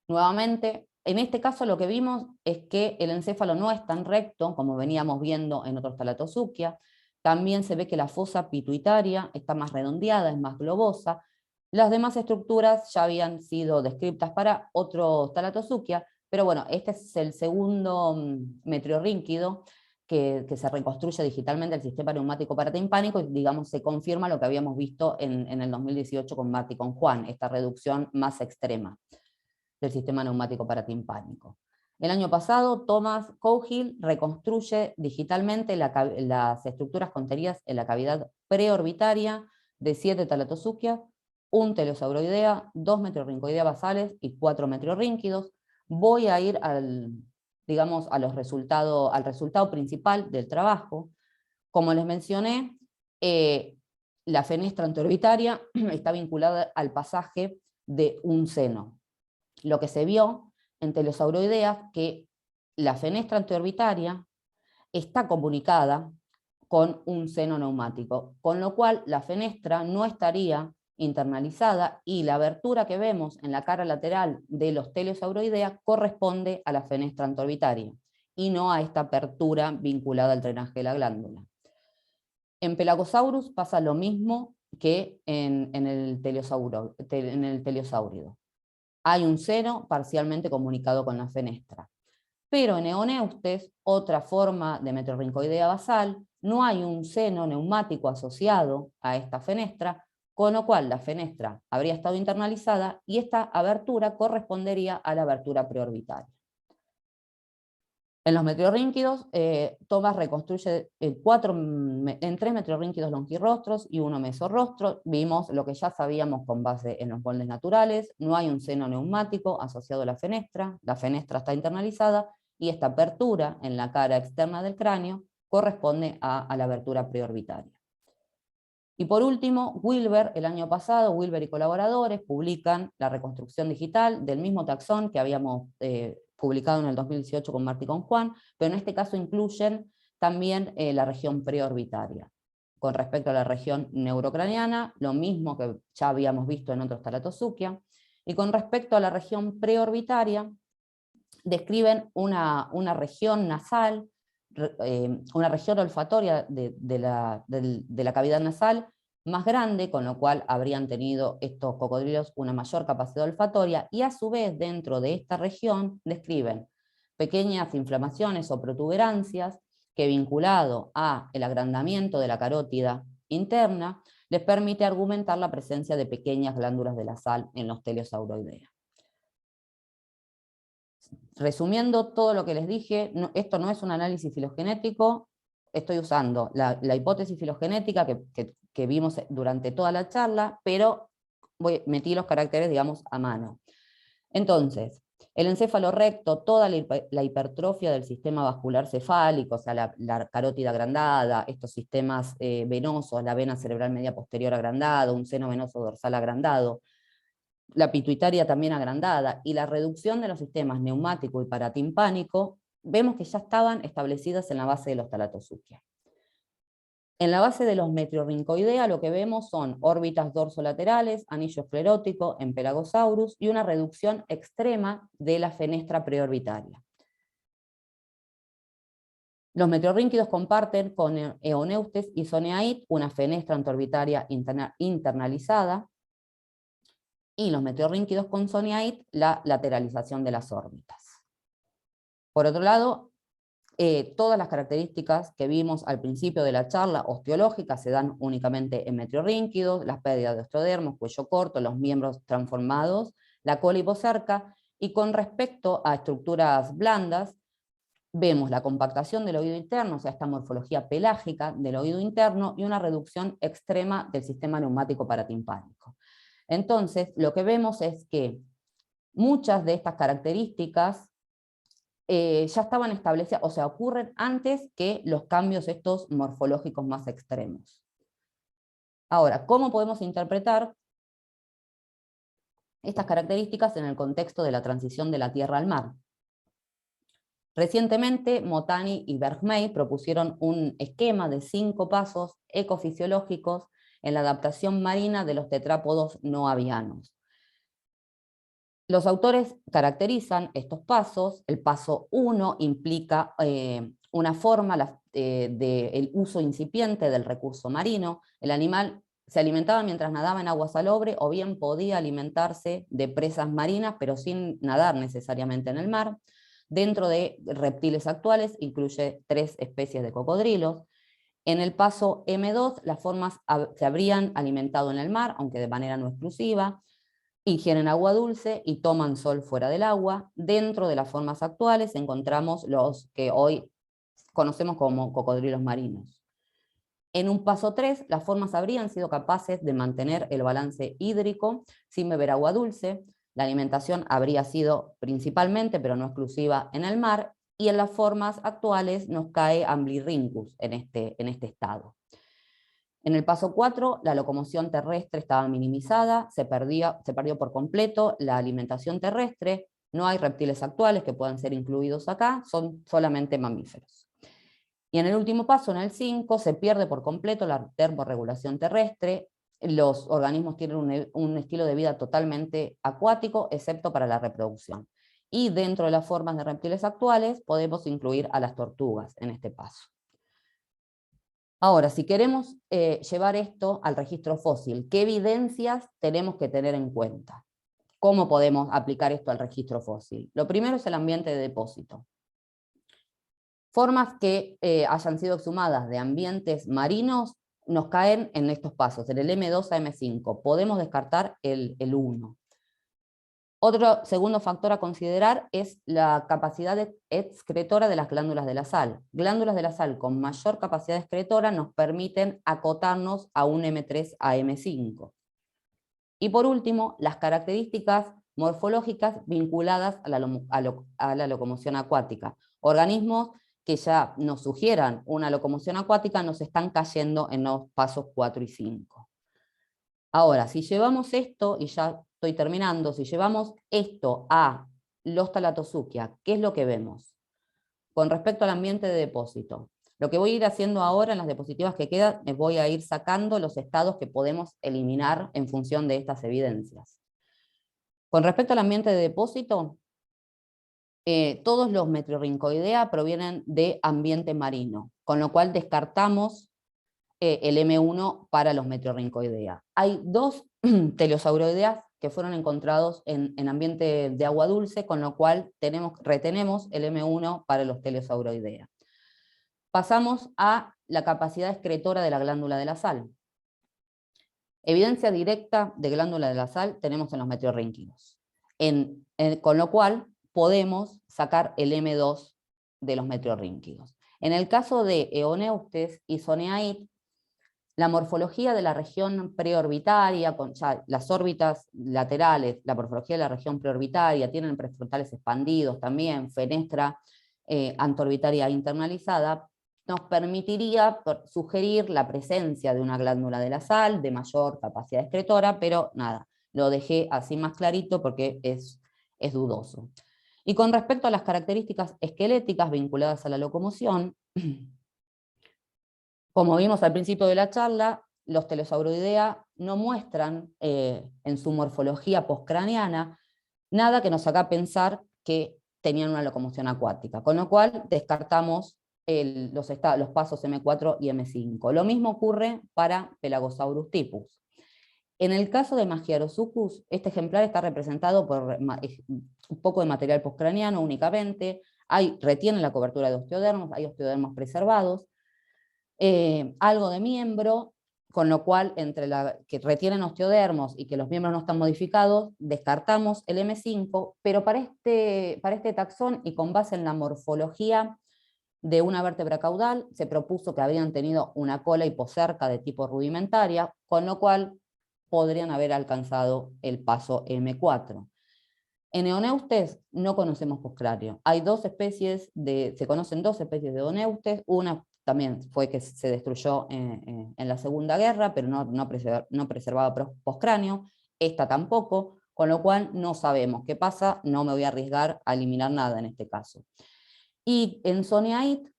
Nuevamente, en este caso lo que vimos es que el encéfalo no es tan recto como veníamos viendo en otros Thalattosuchia. También se ve que la fosa pituitaria está más redondeada, es más globosa. Las demás estructuras ya habían sido descritas para otros Thalattosuchia, pero bueno, este es el segundo metriorrínquido que se reconstruye digitalmente el sistema neumático paratimpánico, y digamos se confirma lo que habíamos visto en el 2018 con Marty y con Juan, esta reducción más extrema del sistema neumático paratimpánico. El año pasado, Thomas Coughill reconstruye digitalmente las estructuras contenidas en la cavidad preorbitaria de 7 Thalattosuchia, un Telosauroidea, 2 Metriorrincoidea basales y 4 metriorrínquidos. Voy a ir digamos, al resultado principal del trabajo. Como les mencioné, la fenestra anteorbitaria está vinculada al pasaje de un seno. Lo que se vio en Telosauroideas, que la fenestra anteorbitaria está comunicada con un seno neumático, con lo cual la fenestra no estaría internalizada y la abertura que vemos en la cara lateral de los Telosauroidea corresponde a la fenestra anteorbitaria y no a esta apertura vinculada al drenaje de la glándula. En Pelagosaurus pasa lo mismo que en el teleosáurido. Hay un seno parcialmente comunicado con la fenestra. Pero en Eoneustes, otra forma de metriorrincoidea basal, no hay un seno neumático asociado a esta fenestra, con lo cual la fenestra habría estado internalizada y esta abertura correspondería a la abertura preorbitaria. En los metriorrínquidos, Thomas reconstruye en 3 metriorrínquidos longirrostros y 1 mesorrostro. Vimos lo que ya sabíamos con base en los moldes naturales. No hay un seno neumático asociado a la fenestra está internalizada, y esta apertura en la cara externa del cráneo corresponde a la abertura preorbitaria. Y por último, Wilber, el año pasado, Wilber y colaboradores publican la reconstrucción digital del mismo taxón que habíamos publicado en el 2018 con Marty y con Juan, pero en este caso incluyen también la región preorbitaria. Con respecto a la región neurocraniana, lo mismo que ya habíamos visto en otros Thalattosuchia, y con respecto a la región preorbitaria, describen una región nasal, una región olfatoria de la cavidad nasal más grande, con lo cual habrían tenido estos cocodrilos una mayor capacidad olfatoria, y a su vez dentro de esta región describen pequeñas inflamaciones o protuberancias que vinculado a el agrandamiento de la carótida interna, les permite argumentar la presencia de pequeñas glándulas de la sal en los Teleosauroidea. Resumiendo todo lo que les dije, esto no es un análisis filogenético, estoy usando la hipótesis filogenética que vimos durante toda la charla, pero metí los caracteres, digamos, a mano. Entonces, el encéfalo recto, toda la hipertrofia del sistema vascular cefálico, o sea, la carótida agrandada, estos sistemas venosos, la vena cerebral media posterior agrandada, un seno venoso dorsal agrandado, la pituitaria también agrandada, y la reducción de los sistemas neumático y paratimpánico, vemos que ya estaban establecidas en la base de los talatosúquia. En la base de los metriorrincoidea lo que vemos son órbitas dorsolaterales, anillo esclerótico en Pelagosaurus y una reducción extrema de la fenestra preorbitaria. Los metriorrínquidos comparten con Eoneustes y Zoneaid una fenestra antororbitaria internalizada, y los metriorrínquidos con Zoneaid la lateralización de las órbitas. Por otro lado, todas las características que vimos al principio de la charla osteológicas se dan únicamente en metriorrínquidos, las pérdidas de osteodermos, cuello corto, los miembros transformados, la cola hipocerca, y con respecto a estructuras blandas, vemos la compactación del oído interno, o sea, esta morfología pelágica del oído interno, y una reducción extrema del sistema neumático paratimpánico. Entonces, lo que vemos es que muchas de estas características ya estaban establecidas, o sea, ocurren antes que los cambios estos morfológicos más extremos. Ahora, ¿cómo podemos interpretar estas características en el contexto de la transición de la tierra al mar? Recientemente, Motani y Bergmey propusieron un esquema de 5 pasos ecofisiológicos en la adaptación marina de los tetrápodos no avianos. Los autores caracterizan estos pasos. El paso 1 implica una forma del uso incipiente del recurso marino. El animal se alimentaba mientras nadaba en agua salobre, o bien podía alimentarse de presas marinas, pero sin nadar necesariamente en el mar. Dentro de reptiles actuales incluye 3 especies de cocodrilos. En el paso M2, las formas se habrían alimentado en el mar, aunque de manera no exclusiva, ingieren agua dulce y toman sol fuera del agua. Dentro de las formas actuales encontramos los que hoy conocemos como cocodrilos marinos. En un paso 3, las formas habrían sido capaces de mantener el balance hídrico sin beber agua dulce. La alimentación habría sido principalmente, pero no exclusiva, en el mar, y en las formas actuales nos cae Amblyrhynchus en este estado. En el paso 4, la locomoción terrestre estaba minimizada, se perdió por completo la alimentación terrestre, no hay reptiles actuales que puedan ser incluidos acá, son solamente mamíferos. Y en el último paso, en el 5, se pierde por completo la termorregulación terrestre, los organismos tienen un estilo de vida totalmente acuático, excepto para la reproducción. Y dentro de las formas de reptiles actuales podemos incluir a las tortugas en este paso. Ahora, si queremos llevar esto al registro fósil, ¿qué evidencias tenemos que tener en cuenta? ¿Cómo podemos aplicar esto al registro fósil? Lo primero es el ambiente de depósito. Formas que hayan sido exhumadas de ambientes marinos nos caen en estos pasos, en el M2 a M5. Podemos descartar el 1. Otro segundo factor a considerar es la capacidad excretora de las glándulas de la sal. Glándulas de la sal con mayor capacidad excretora nos permiten acotarnos a un M3 a M5. Y por último, las características morfológicas vinculadas a la locomoción acuática. Organismos que ya nos sugieran una locomoción acuática nos están cayendo en los pasos 4 y 5. Ahora, si llevamos esto, y ya estoy terminando, si llevamos esto a los talatosúquia, ¿qué es lo que vemos? Con respecto al ambiente de depósito, lo que voy a ir haciendo ahora en las diapositivas que quedan, es voy a ir sacando los estados que podemos eliminar en función de estas evidencias. Con respecto al ambiente de depósito, todos los metriorrincoidea provienen de ambiente marino, con lo cual descartamos el M1 para los metriorrincoidea. Hay 2 teleosauroideas que fueron encontrados en ambiente de agua dulce, con lo cual retenemos el M1 para los teleosauroidea. Pasamos a la capacidad excretora de la glándula de la sal. Evidencia directa de glándula de la sal tenemos en los metriorrínquidos, con lo cual podemos sacar el M2 de los metriorrínquidos. En el caso de Eoneustes y Zoneait, la morfología de la región preorbitaria, con ya las órbitas laterales, la morfología de la región preorbitaria, tienen prefrontales expandidos también, fenestra antororbitaria internalizada, nos permitiría sugerir la presencia de una glándula de la sal de mayor capacidad excretora, pero nada, lo dejé así más clarito porque es dudoso. Y con respecto a las características esqueléticas vinculadas a la locomoción, como vimos al principio de la charla, los telosauroidea no muestran en su morfología postcraneana nada que nos haga pensar que tenían una locomoción acuática, con lo cual descartamos los pasos M4 y M5. Lo mismo ocurre para Pelagosaurus typus. En el caso de Magiarosuchus, este ejemplar está representado por un poco de material postcraneano únicamente, retiene la cobertura de osteodermos, hay osteodermos preservados, algo de miembro, con lo cual entre que retienen osteodermos y que los miembros no están modificados, descartamos el M5, pero para este taxón y con base en la morfología de una vértebra caudal, se propuso que habrían tenido una cola hipocerca de tipo rudimentaria, con lo cual podrían haber alcanzado el paso M4. En Eoneustes no conocemos postcráneo. Hay se conocen dos especies de Eoneustes, una también fue que se destruyó en la Segunda Guerra, pero no preservaba postcráneo, esta tampoco, con lo cual no sabemos qué pasa, no me voy a arriesgar a eliminar nada en este caso. Y en Zoneait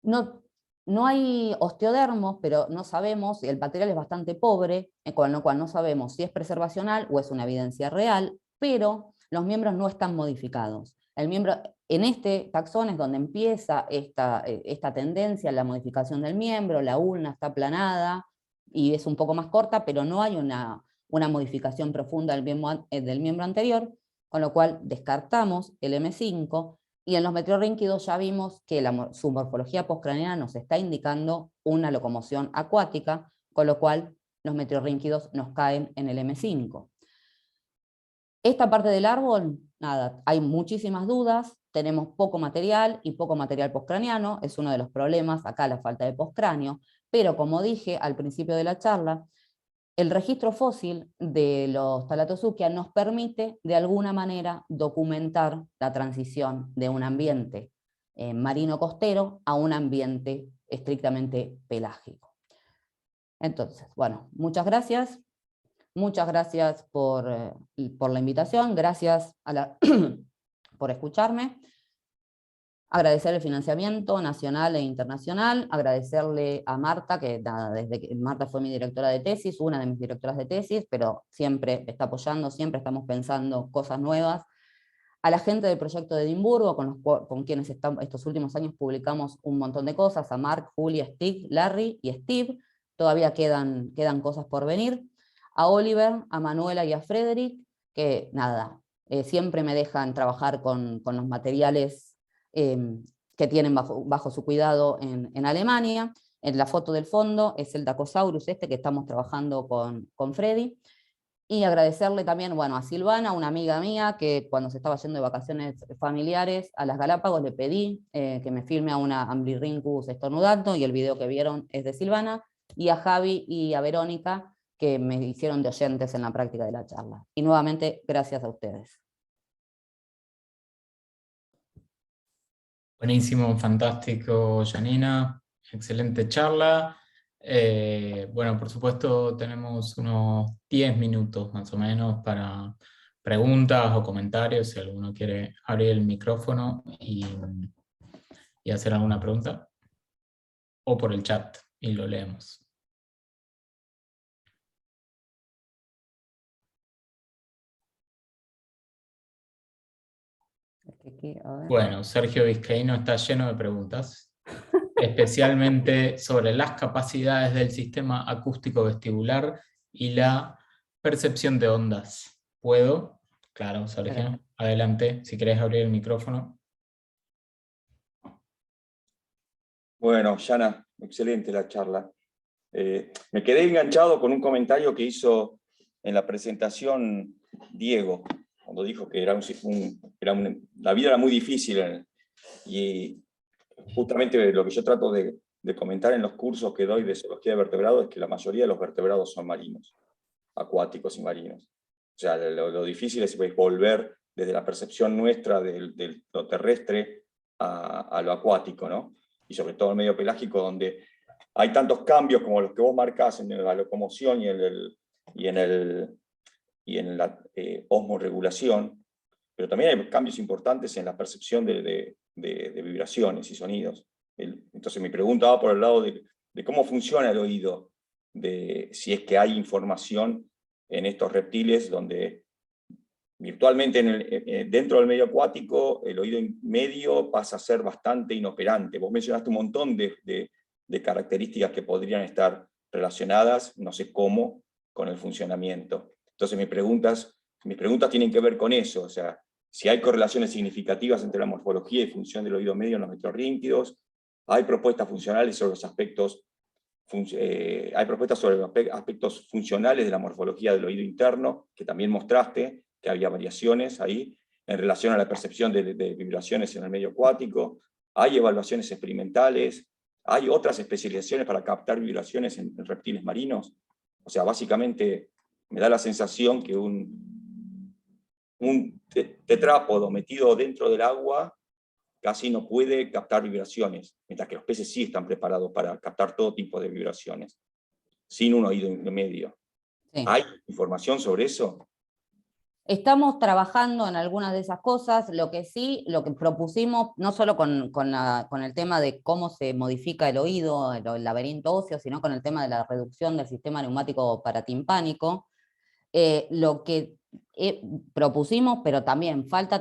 no hay osteodermos, pero no sabemos, el material es bastante pobre, con lo cual no sabemos si es preservacional o es una evidencia real, pero los miembros no están modificados. En este taxón es donde empieza esta tendencia a la modificación del miembro, la ulna está aplanada y es un poco más corta, pero no hay una modificación profunda del miembro anterior, con lo cual descartamos el M5, y en los metriorrínquidos ya vimos que su morfología postcraneana nos está indicando una locomoción acuática, con lo cual los metriorrínquidos nos caen en el M5. Esta parte del árbol, nada, hay muchísimas dudas, tenemos poco material y poco material postcraneano, es uno de los problemas, acá la falta de postcráneo, pero como dije al principio de la charla, el registro fósil de los Thalattosuchia nos permite de alguna manera documentar la transición de un ambiente marino costero a un ambiente estrictamente pelágico. Entonces, bueno, muchas gracias. Muchas gracias por la invitación, gracias por escucharme. Agradecer el financiamiento nacional e internacional, agradecerle a Marta, que nada, desde que Marta fue mi directora de tesis, una de mis directoras de tesis, pero siempre está apoyando, siempre estamos pensando cosas nuevas. A la gente del proyecto de Edimburgo, con quienes estos últimos años publicamos un montón de cosas, a Mark, Julia, Stig, Larry y Steve, todavía quedan cosas por venir. A Oliver, a Manuela y a Frederick, que nada, siempre me dejan trabajar con los materiales que tienen bajo su cuidado en Alemania. En la foto del fondo es el Dacosaurus que estamos trabajando con Freddy. Y agradecerle también, bueno, a Silvana, una amiga mía, que cuando se estaba yendo de vacaciones familiares a las Galápagos le pedí que me filme a una Amblyrhynchus estornudando, y el video que vieron es de Silvana, y a Javi y a Verónica, que me hicieron de oyentes en la práctica de la charla. Y nuevamente, gracias a ustedes. Buenísimo, fantástico, Janina. Excelente charla. Bueno, por supuesto, tenemos unos 10 minutos más o menos para preguntas o comentarios, si alguno quiere abrir el micrófono y hacer alguna pregunta. O por el chat y lo leemos. Bueno, Sergio Vizcaíno está lleno de preguntas, especialmente sobre las capacidades del sistema acústico vestibular y la percepción de ondas. ¿Puedo? Claro, Sergio. Adelante, si querés abrir el micrófono. Bueno, Yana, excelente la charla. Me quedé enganchado con un comentario que hizo en la presentación Diego, cuando dijo que la vida era muy difícil. Y justamente lo que yo trato de comentar en los cursos que doy de zoología de vertebrados es que la mayoría de los vertebrados son marinos, acuáticos y marinos. O sea, lo difícil es volver desde la percepción nuestra de lo terrestre a lo acuático, ¿no? Y sobre todo el medio pelágico, donde hay tantos cambios como los que vos marcás en la locomoción y en la osmorregulación, pero también hay cambios importantes en la percepción de vibraciones y sonidos. Entonces mi pregunta va por el lado de cómo funciona el oído, de si es que hay información en estos reptiles donde virtualmente dentro del medio acuático el oído medio pasa a ser bastante inoperante. Vos mencionaste un montón de características que podrían estar relacionadas, no sé cómo, con el funcionamiento. Entonces mis preguntas tienen que ver con eso, o sea, si hay correlaciones significativas entre la morfología y función del oído medio en los metriorrínquidos, hay propuestas funcionales sobre los aspectos, hay propuestas sobre los aspectos funcionales de la morfología del oído interno, que también mostraste que había variaciones ahí, en relación a la percepción de vibraciones en el medio acuático, hay evaluaciones experimentales, hay otras especializaciones para captar vibraciones en reptiles marinos. O sea, básicamente me da la sensación que un tetrápodo metido dentro del agua casi no puede captar vibraciones, mientras que los peces sí están preparados para captar todo tipo de vibraciones, sin un oído medio. Sí. ¿Hay información sobre eso? Estamos trabajando en algunas de esas cosas, lo que propusimos, no solo con el tema de cómo se modifica el oído, el laberinto óseo, sino con el tema de la reducción del sistema neumático paratimpánico, lo que propusimos, pero también falta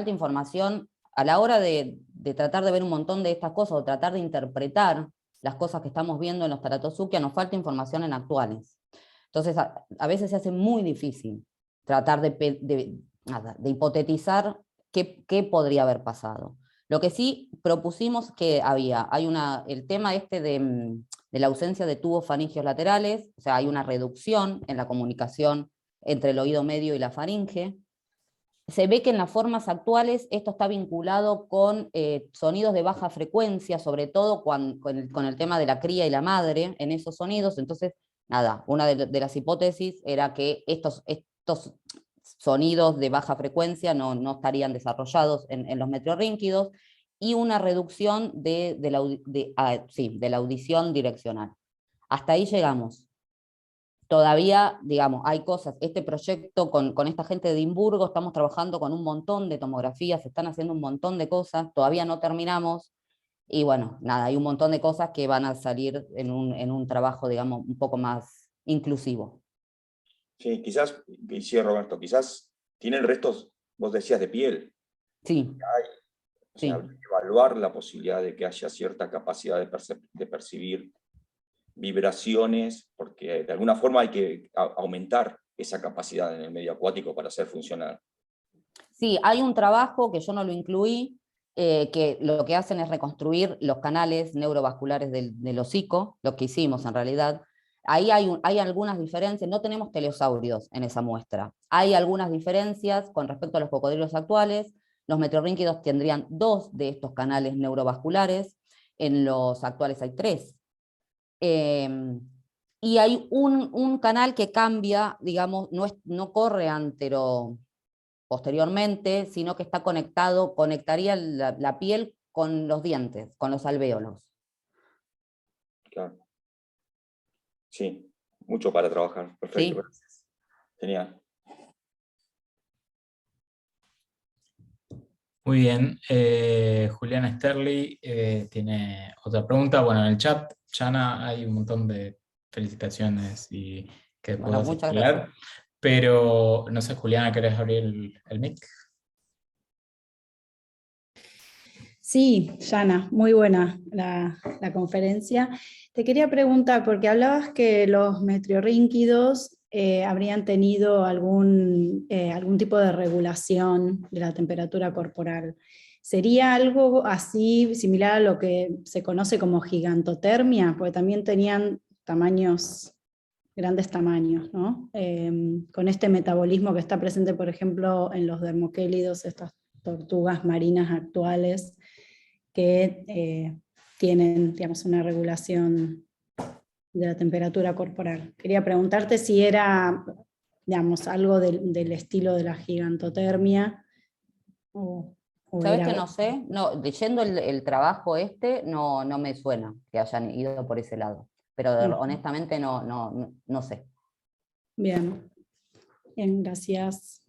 información a la hora de tratar de ver un montón de estas cosas, o tratar de interpretar las cosas que estamos viendo en los Taratozoukia, nos falta información en actuales. Entonces, a veces se hace muy difícil tratar de hipotetizar qué podría haber pasado. Lo que sí propusimos que el tema de la ausencia de tubos faringeos laterales, o sea, hay una reducción en la comunicación entre el oído medio y la faringe. Se ve que en las formas actuales esto está vinculado con sonidos de baja frecuencia, sobre todo con el tema de la cría y la madre en esos sonidos. Entonces, nada, una de las hipótesis era que estos sonidos de baja frecuencia no estarían desarrollados en los metriorrínquidos, y una reducción de la audición direccional. Hasta ahí llegamos. Todavía, digamos, hay cosas, este proyecto con esta gente de Edimburgo, estamos trabajando con un montón de tomografías, se están haciendo un montón de cosas, todavía no terminamos, y bueno, nada, hay un montón de cosas que van a salir en un trabajo, digamos, un poco más inclusivo. Sí, quizás, y sí, Roberto, quizás tienen restos, vos decías, de piel. Sí. O sea, habría que evaluar la posibilidad de que haya cierta capacidad de percibir vibraciones, porque de alguna forma hay que aumentar esa capacidad en el medio acuático para ser funcional. Sí, hay un trabajo que yo no lo incluí, que lo que hacen es reconstruir los canales neurovasculares del hocico, lo que hicimos en realidad. Ahí hay algunas diferencias, no tenemos teleosáuridos en esa muestra. Hay algunas diferencias con respecto a los cocodrilos actuales. Los metriorrínquidos tendrían 2 de estos canales neurovasculares, en los actuales hay 3. Y hay un canal que cambia, digamos, no corre posteriormente, sino que está conectaría la piel con los dientes, con los alvéolos. Claro. Sí, mucho para trabajar. Perfecto, ¿Sí? Gracias. Genial. Muy bien. Juliana Sterli tiene otra pregunta. Bueno, en el chat, Yana, hay un montón de felicitaciones y que Bueno, puedas muchas leer. gracias. Pero, no sé, Juliana, ¿querés abrir el mic? Sí, Yana, muy buena la conferencia. Te quería preguntar, porque hablabas que los metriorrínquidos habrían tenido algún tipo de regulación de la temperatura corporal. ¿Sería algo así similar a lo que se conoce como gigantotermia? Porque también tenían grandes tamaños, ¿no? Con este metabolismo que está presente, por ejemplo, en los dermoquélidos, estas tortugas marinas actuales, que tienen, digamos, una regulación de la temperatura corporal. Quería preguntarte si era, digamos, algo del estilo de la gigantotermia, o ¿Sabes que era... no sé? No, leyendo el trabajo no, no me suena que hayan ido por ese lado. Pero honestamente no sé. Bien, bien, gracias.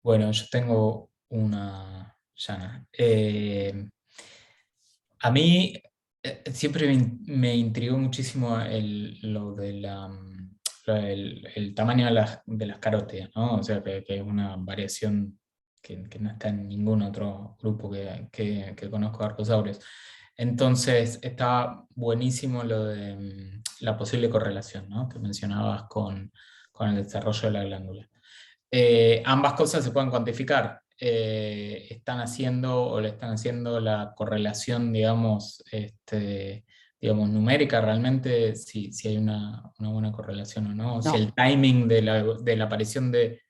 Bueno, yo tengo una, Yana. A mí siempre me intrigó muchísimo el tamaño de las carótidas, ¿no? O sea, que es una variación que no está en ningún otro grupo que conozco de arcosaurios. Entonces, está buenísimo lo de la posible correlación, ¿no? Que mencionabas con el desarrollo de la glándula. Ambas cosas se pueden cuantificar. Están haciendo o le están haciendo la correlación, digamos, numérica realmente, si hay una buena correlación o no, si No. el timing de la aparición de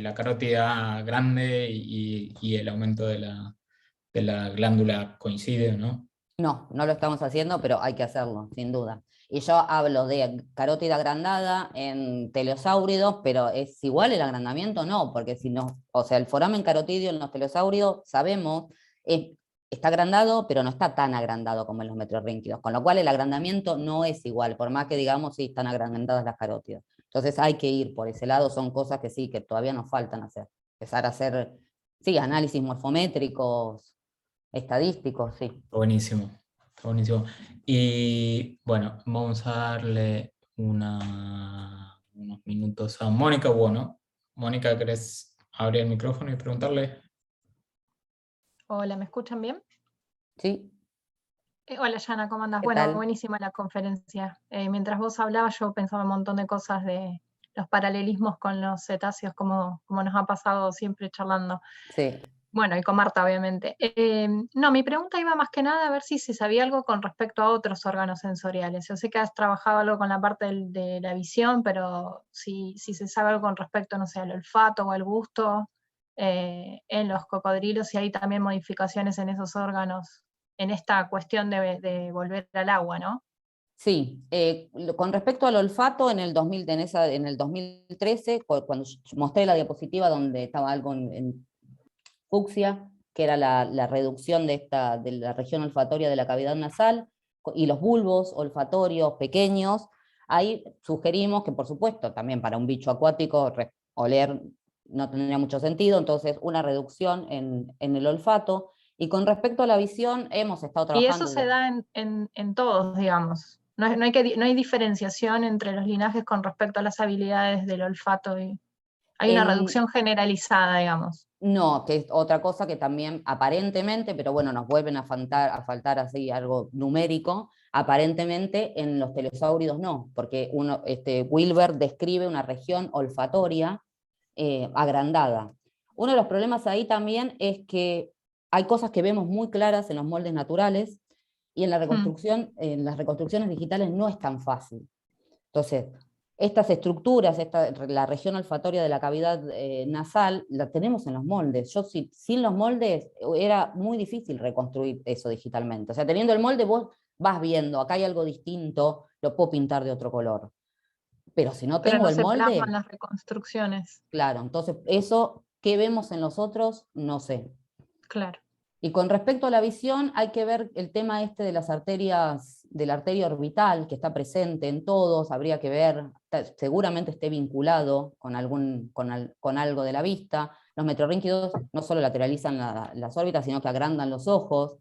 la carótida grande y el aumento de la glándula coincide o no. No, no lo estamos haciendo, pero hay que hacerlo, sin duda. Y yo hablo de carótida agrandada en teleosáuridos, pero ¿es igual el agrandamiento? No, porque si no, o sea, el foramen carotidio en los teleosáuridos, sabemos, está agrandado, pero no está tan agrandado como en los metriorrínquidos, con lo cual el agrandamiento no es igual, por más que digamos sí están agrandadas las carótidas. Entonces hay que ir por ese lado, son cosas que sí, que todavía nos faltan hacer. Empezar a hacer, sí, análisis morfométricos, estadísticos, sí. Buenísimo, está buenísimo. Y bueno, vamos a darle unos minutos a Mónica. Bueno, Mónica, ¿querés abrir el micrófono y preguntarle? Hola, ¿me escuchan bien? Sí. Hola, Yana, ¿cómo andás? ¿Qué Bueno, tal? buenísima la conferencia. Mientras vos hablabas, yo pensaba un montón de cosas de los paralelismos con los cetáceos, como nos ha pasado siempre charlando. Sí. Bueno, y con Marta, obviamente. No, mi pregunta iba más que nada a ver si se sabía algo con respecto a otros órganos sensoriales. Yo sé que has trabajado algo con la parte de la visión, pero si se sabe algo con respecto, no sé, al olfato o al gusto en los cocodrilos, y hay también modificaciones en esos órganos, en esta cuestión de volver al agua, ¿no? Sí, con respecto al olfato, en el 2013, cuando mostré la diapositiva donde estaba algo en fucsia, que era la reducción de la región olfatoria de la cavidad nasal, y los bulbos olfatorios pequeños, ahí sugerimos que, por supuesto, también para un bicho acuático, oler no tendría mucho sentido, entonces una reducción en el olfato. Y con respecto a la visión, hemos estado Y eso trabajando... se da en todos, digamos. No hay diferenciación entre los linajes con respecto a las habilidades del olfato. Hay una reducción generalizada, digamos. No, que es otra cosa que también aparentemente, pero bueno, nos vuelven a faltar así algo numérico, aparentemente en los telesáuridos no, porque Wilber describe una región olfatoria agrandada. Uno de los problemas ahí también es que hay cosas que vemos muy claras en los moldes naturales y en la reconstrucción, en las reconstrucciones digitales no es tan fácil. Entonces, estas estructuras, la región olfatoria de la cavidad nasal, la tenemos en los moldes. Yo sin los moldes era muy difícil reconstruir eso digitalmente. O sea, teniendo el molde vos vas viendo, acá hay algo distinto, lo puedo pintar de otro color. Pero si no Pero tengo no el se molde, plasman las reconstrucciones. claro, entonces eso, ¿qué vemos en los otros? No sé. Claro. Y con respecto a la visión, hay que ver el tema de las arterias, de la arteria orbital, que está presente en todos, habría que ver, seguramente esté vinculado con algo de la vista. Los metriorrínquidos no solo lateralizan las órbitas, sino que agrandan los ojos.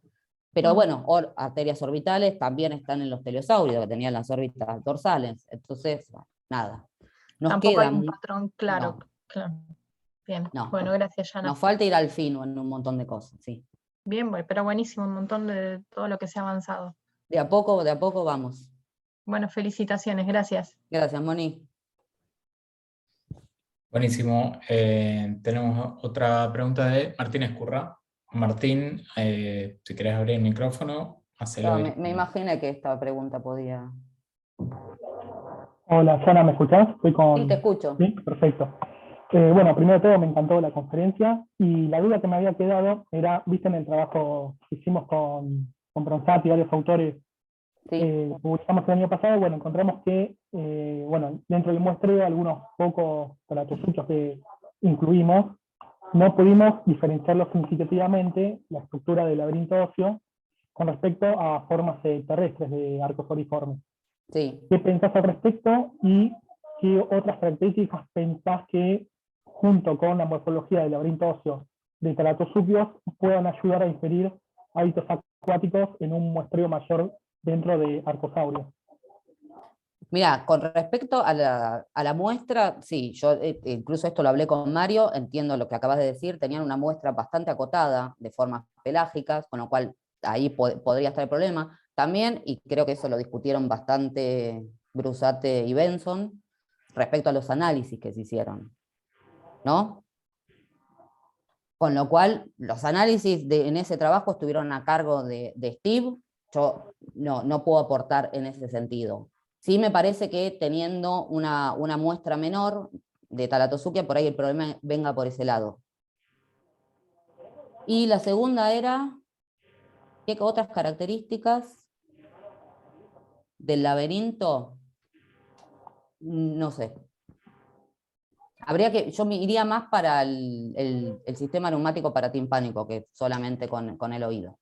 Pero bueno, arterias orbitales también están en los teleosáuridos, que tenían las órbitas dorsales. Entonces, bueno, nada. Nos Tampoco hay queda un patrón claro. no, Claro. Bien. no. Bueno, gracias, Yana. Nos falta ir al fino en un montón de cosas, sí. Bien, pero buenísimo, un montón de todo lo que se ha avanzado. De a poco vamos. Bueno, felicitaciones, gracias. Gracias, Moni. Buenísimo. Tenemos otra pregunta de Martín Escurra. Martín, si querés abrir el micrófono, hacelo. Me imaginé que esta pregunta podía... Hola, Sana, ¿me escuchás? Sí, te escucho. Sí, perfecto. Bueno, primero de todo me encantó la conferencia y la duda que me había quedado era, viste en el trabajo que hicimos con Bronsati y varios autores, Sí. publicamos el año pasado, bueno, encontramos que, bueno, dentro del muestreo, algunos pocos talatosuchos que incluimos, no pudimos diferenciarlos significativamente la estructura del laberinto óseo con respecto a formas terrestres de arcos foriformes. Sí. ¿Qué pensás al respecto y qué otras características pensás que, junto con la morfología del laberinto óseo de talatosuchios, puedan ayudar a inferir hábitos acuáticos en un muestreo mayor dentro de arcosaurios? Mira, con respecto a la muestra, sí, yo incluso esto lo hablé con Mario, entiendo lo que acabas de decir, tenían una muestra bastante acotada de formas pelágicas, con lo cual ahí podría estar el problema. También, y creo que eso lo discutieron bastante Brusate y Benson, respecto a los análisis que se hicieron, ¿no? Con lo cual, los análisis en ese trabajo estuvieron a cargo de Steve, yo no puedo aportar en ese sentido. Sí me parece que teniendo una muestra menor de Talatozoukia, por ahí el problema venga por ese lado. Y la segunda era, ¿qué otras características del laberinto? No sé. Yo me iría más para el sistema neumático paratimpánico que solamente con el oído.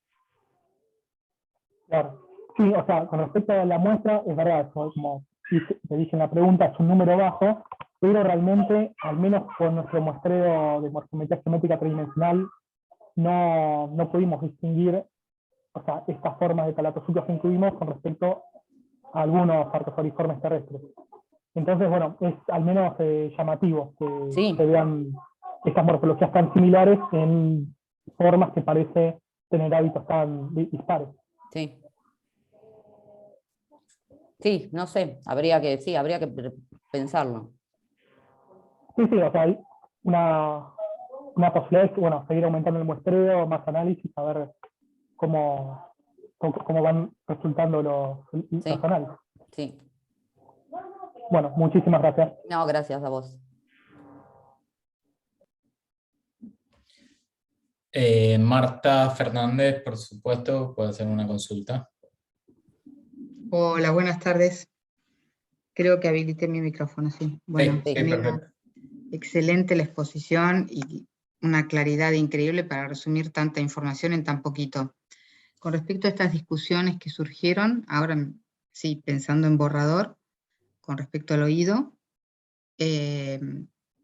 Claro. Sí, o sea, con respecto a la muestra, es verdad, como te dije en la pregunta, es un número bajo, pero realmente, al menos con nuestro muestreo de morfometría geométrica tridimensional, no pudimos distinguir, o sea, estas formas de talatosuchios que incluimos con respecto a algunos arcosoriformes terrestres. Entonces, bueno, es al menos llamativo que Sí. se vean estas morfologías tan similares en formas que parece tener hábitos tan dispares. Sí. Sí, no sé, habría que pensarlo. Sí, o sea, hay una posibilidad es, bueno, seguir aumentando el muestreo, más análisis, a ver cómo van resultando los análisis. Sí. Bueno, muchísimas gracias. No, gracias a vos. Marta Fernández, por supuesto, puede hacer una consulta. Hola, buenas tardes. Creo que habilité mi micrófono, sí. Bueno, Sí, perfecto. excelente la exposición y una claridad increíble para resumir tanta información en tan poquito. Con respecto a estas discusiones que surgieron, ahora sí, pensando en borrador, con respecto al oído,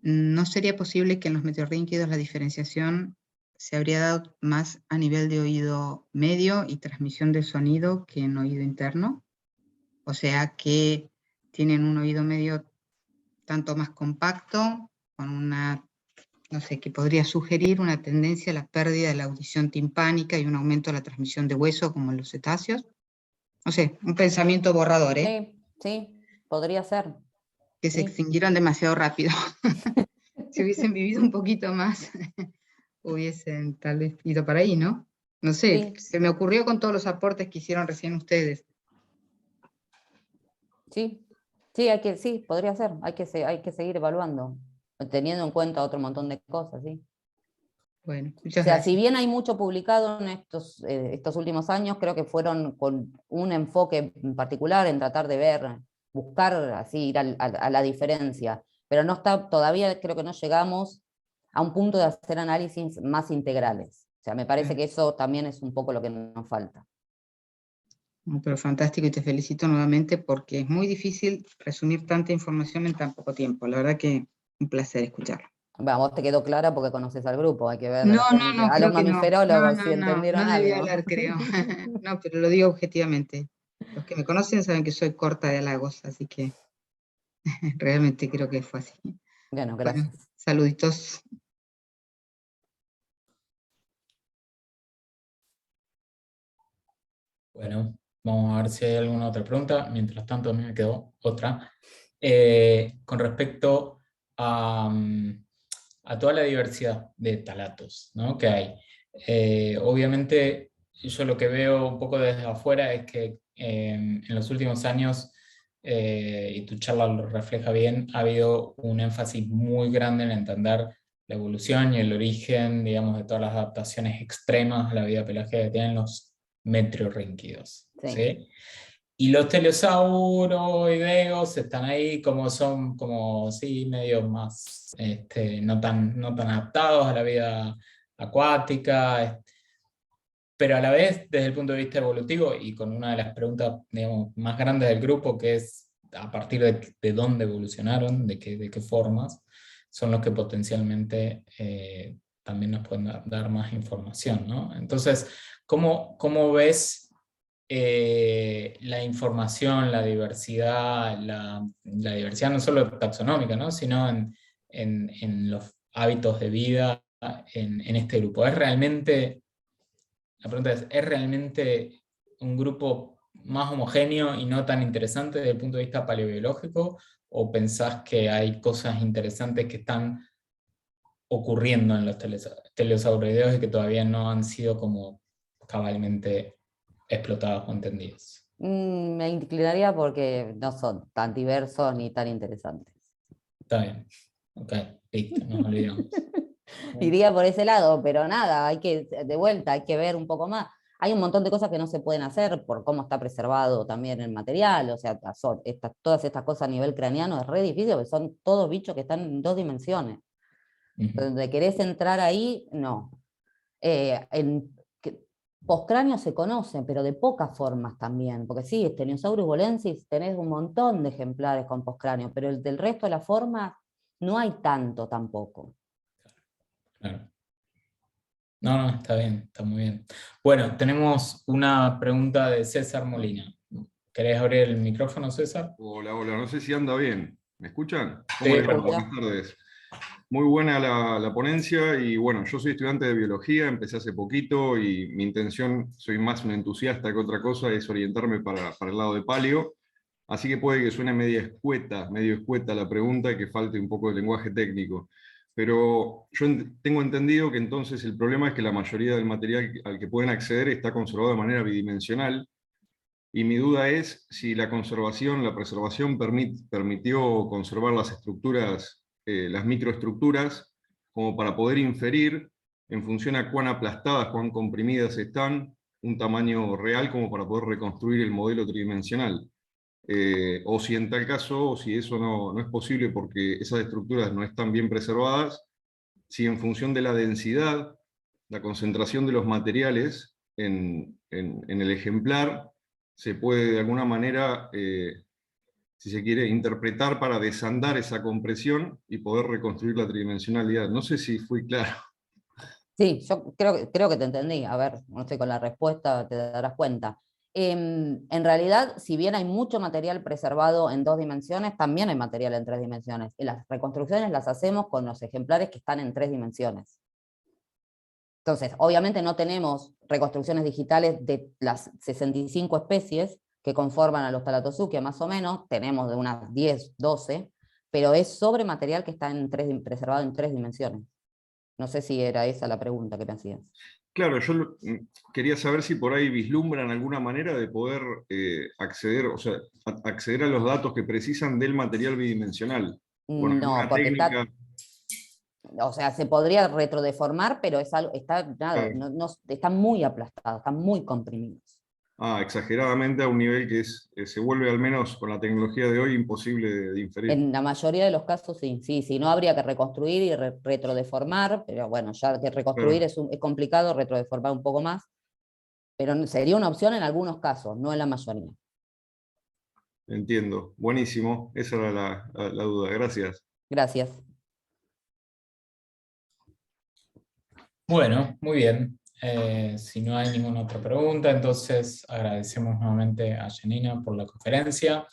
¿no sería posible que en los meteorrínquidos la diferenciación se habría dado más a nivel de oído medio y transmisión de sonido que en oído interno? O sea que tienen un oído medio tanto más compacto, con una, no sé, que podría sugerir una tendencia a la pérdida de la audición timpánica y un aumento de la transmisión de hueso como en los cetáceos. No sé, un pensamiento borrador, ¿eh? Sí, podría ser. Que se extinguieron demasiado rápido. Si hubiesen vivido un poquito más, hubiesen tal vez ido para ahí, ¿no? No sé, se me ocurrió con todos los aportes que hicieron recién ustedes. Sí, podría ser. Hay que seguir evaluando, teniendo en cuenta otro montón de cosas, sí. Bueno, muchas O sea, gracias. si bien hay mucho publicado en estos últimos años, creo que fueron con un enfoque en particular en tratar de buscar así, ir a la diferencia, pero todavía creo que no llegamos a un punto de hacer análisis más integrales. O sea, me parece que eso también es un poco lo que nos falta. Pero fantástico y te felicito nuevamente porque es muy difícil resumir tanta información en tan poco tiempo. La verdad que un placer escucharlo. Bueno, vos te quedó clara porque conoces al grupo, hay que ver No, a los creo que no. mamíferólogos si entendieron No debí algo. hablar, creo. No, pero lo digo objetivamente. Los que me conocen saben que soy corta de halagos, así que realmente creo que fue así. Bueno, gracias. Bueno, saluditos. Bueno, vamos a ver si hay alguna otra pregunta. Mientras tanto, a mí me quedó otra. Con respecto a toda la diversidad de talatos, ¿no?, que hay. Obviamente, yo lo que veo un poco desde afuera es que en los últimos años, y tu charla lo refleja bien, ha habido un énfasis muy grande en entender la evolución y el origen, digamos, de todas las adaptaciones extremas a la vida pelágica que tienen los metriorrínquidos, ¿sí? Y los teleosauroideos están ahí como son, como sí, medio más, no tan adaptados a la vida acuática, pero a la vez, desde el punto de vista evolutivo, y con una de las preguntas, digamos, más grandes del grupo, que es a partir de dónde evolucionaron, de qué formas, son los que potencialmente también nos pueden dar más información, ¿no? Entonces, ¿cómo ves la información, la diversidad no solo taxonómica, ¿no?, sino en los hábitos de vida en este grupo? La pregunta ¿es realmente un grupo más homogéneo y no tan interesante desde el punto de vista paleobiológico? ¿O pensás que hay cosas interesantes que están ocurriendo en los teleosauroideos y que todavía no han sido como cabalmente explotados o entendidos? Me inclinaría porque no son tan diversos ni tan interesantes. Está bien. Ok, listo, nos olvidamos. Iría por ese lado, pero nada, de vuelta, hay que ver un poco más. Hay un montón de cosas que no se pueden hacer por cómo está preservado también el material, o sea, todas estas cosas a nivel craneano es re difícil, porque son todos bichos que están en 2 dimensiones. Donde querés entrar ahí, no. Postcráneo se conocen, pero de pocas formas también, porque sí, Steniosaurus bolensis tenés un montón de ejemplares con postcráneo, pero el del resto de las formas no hay tanto tampoco. Claro. No, está bien, está muy bien. Bueno, tenemos una pregunta de César Molina. ¿Querés abrir el micrófono, César? Hola, no sé si anda bien. ¿Me escuchan? Sí, ¿Cómo les va? perfecto. Buenas tardes. Muy buena la ponencia y bueno, yo soy estudiante de biología, empecé hace poquito y mi intención, soy más un entusiasta que otra cosa, es orientarme para el lado de paleo, así que puede que suene medio escueta la pregunta y que falte un poco de lenguaje técnico. Pero yo tengo entendido que entonces el problema es que la mayoría del material al que pueden acceder está conservado de manera bidimensional, y mi duda es si la preservación permitió conservar las estructuras, las microestructuras, como para poder inferir, en función a cuán aplastadas, cuán comprimidas están, un tamaño real como para poder reconstruir el modelo tridimensional. O si en tal caso, o si eso no es posible porque esas estructuras no están bien preservadas, si en función de la densidad, la concentración de los materiales en el ejemplar, se puede de alguna manera, si se quiere, interpretar para desandar esa compresión y poder reconstruir la tridimensionalidad. No sé si fui claro. Sí, yo creo que te entendí. A ver, no estoy con la respuesta, te darás cuenta. En realidad, si bien hay mucho material preservado en 2 dimensiones, también hay material en 3 dimensiones. Y las reconstrucciones las hacemos con los ejemplares que están en 3 dimensiones. Entonces, obviamente no tenemos reconstrucciones digitales de las 65 especies que conforman a los Thalattosuchia, más o menos, tenemos de unas 10, 12, pero es sobre material que está preservado en 3 dimensiones. No sé si era esa la pregunta que me hacías. Claro, yo quería saber si por ahí vislumbran alguna manera de poder acceder, o sea, acceder a los datos que precisan del material bidimensional. Con No, alguna porque técnica. o sea, se podría retrodeformar, pero es algo, Claro. están muy aplastados, están muy comprimidos. Exageradamente a un nivel que se vuelve, al menos con la tecnología de hoy, imposible de inferir. En la mayoría de los casos sí, no habría que reconstruir y retrodeformar, pero bueno, ya que reconstruir Claro. es complicado, retrodeformar un poco más, pero sería una opción en algunos casos, no en la mayoría. Entiendo, buenísimo, esa era la duda, gracias. Gracias. Bueno, muy bien. Si no hay ninguna otra pregunta, entonces agradecemos nuevamente a Janina por la conferencia.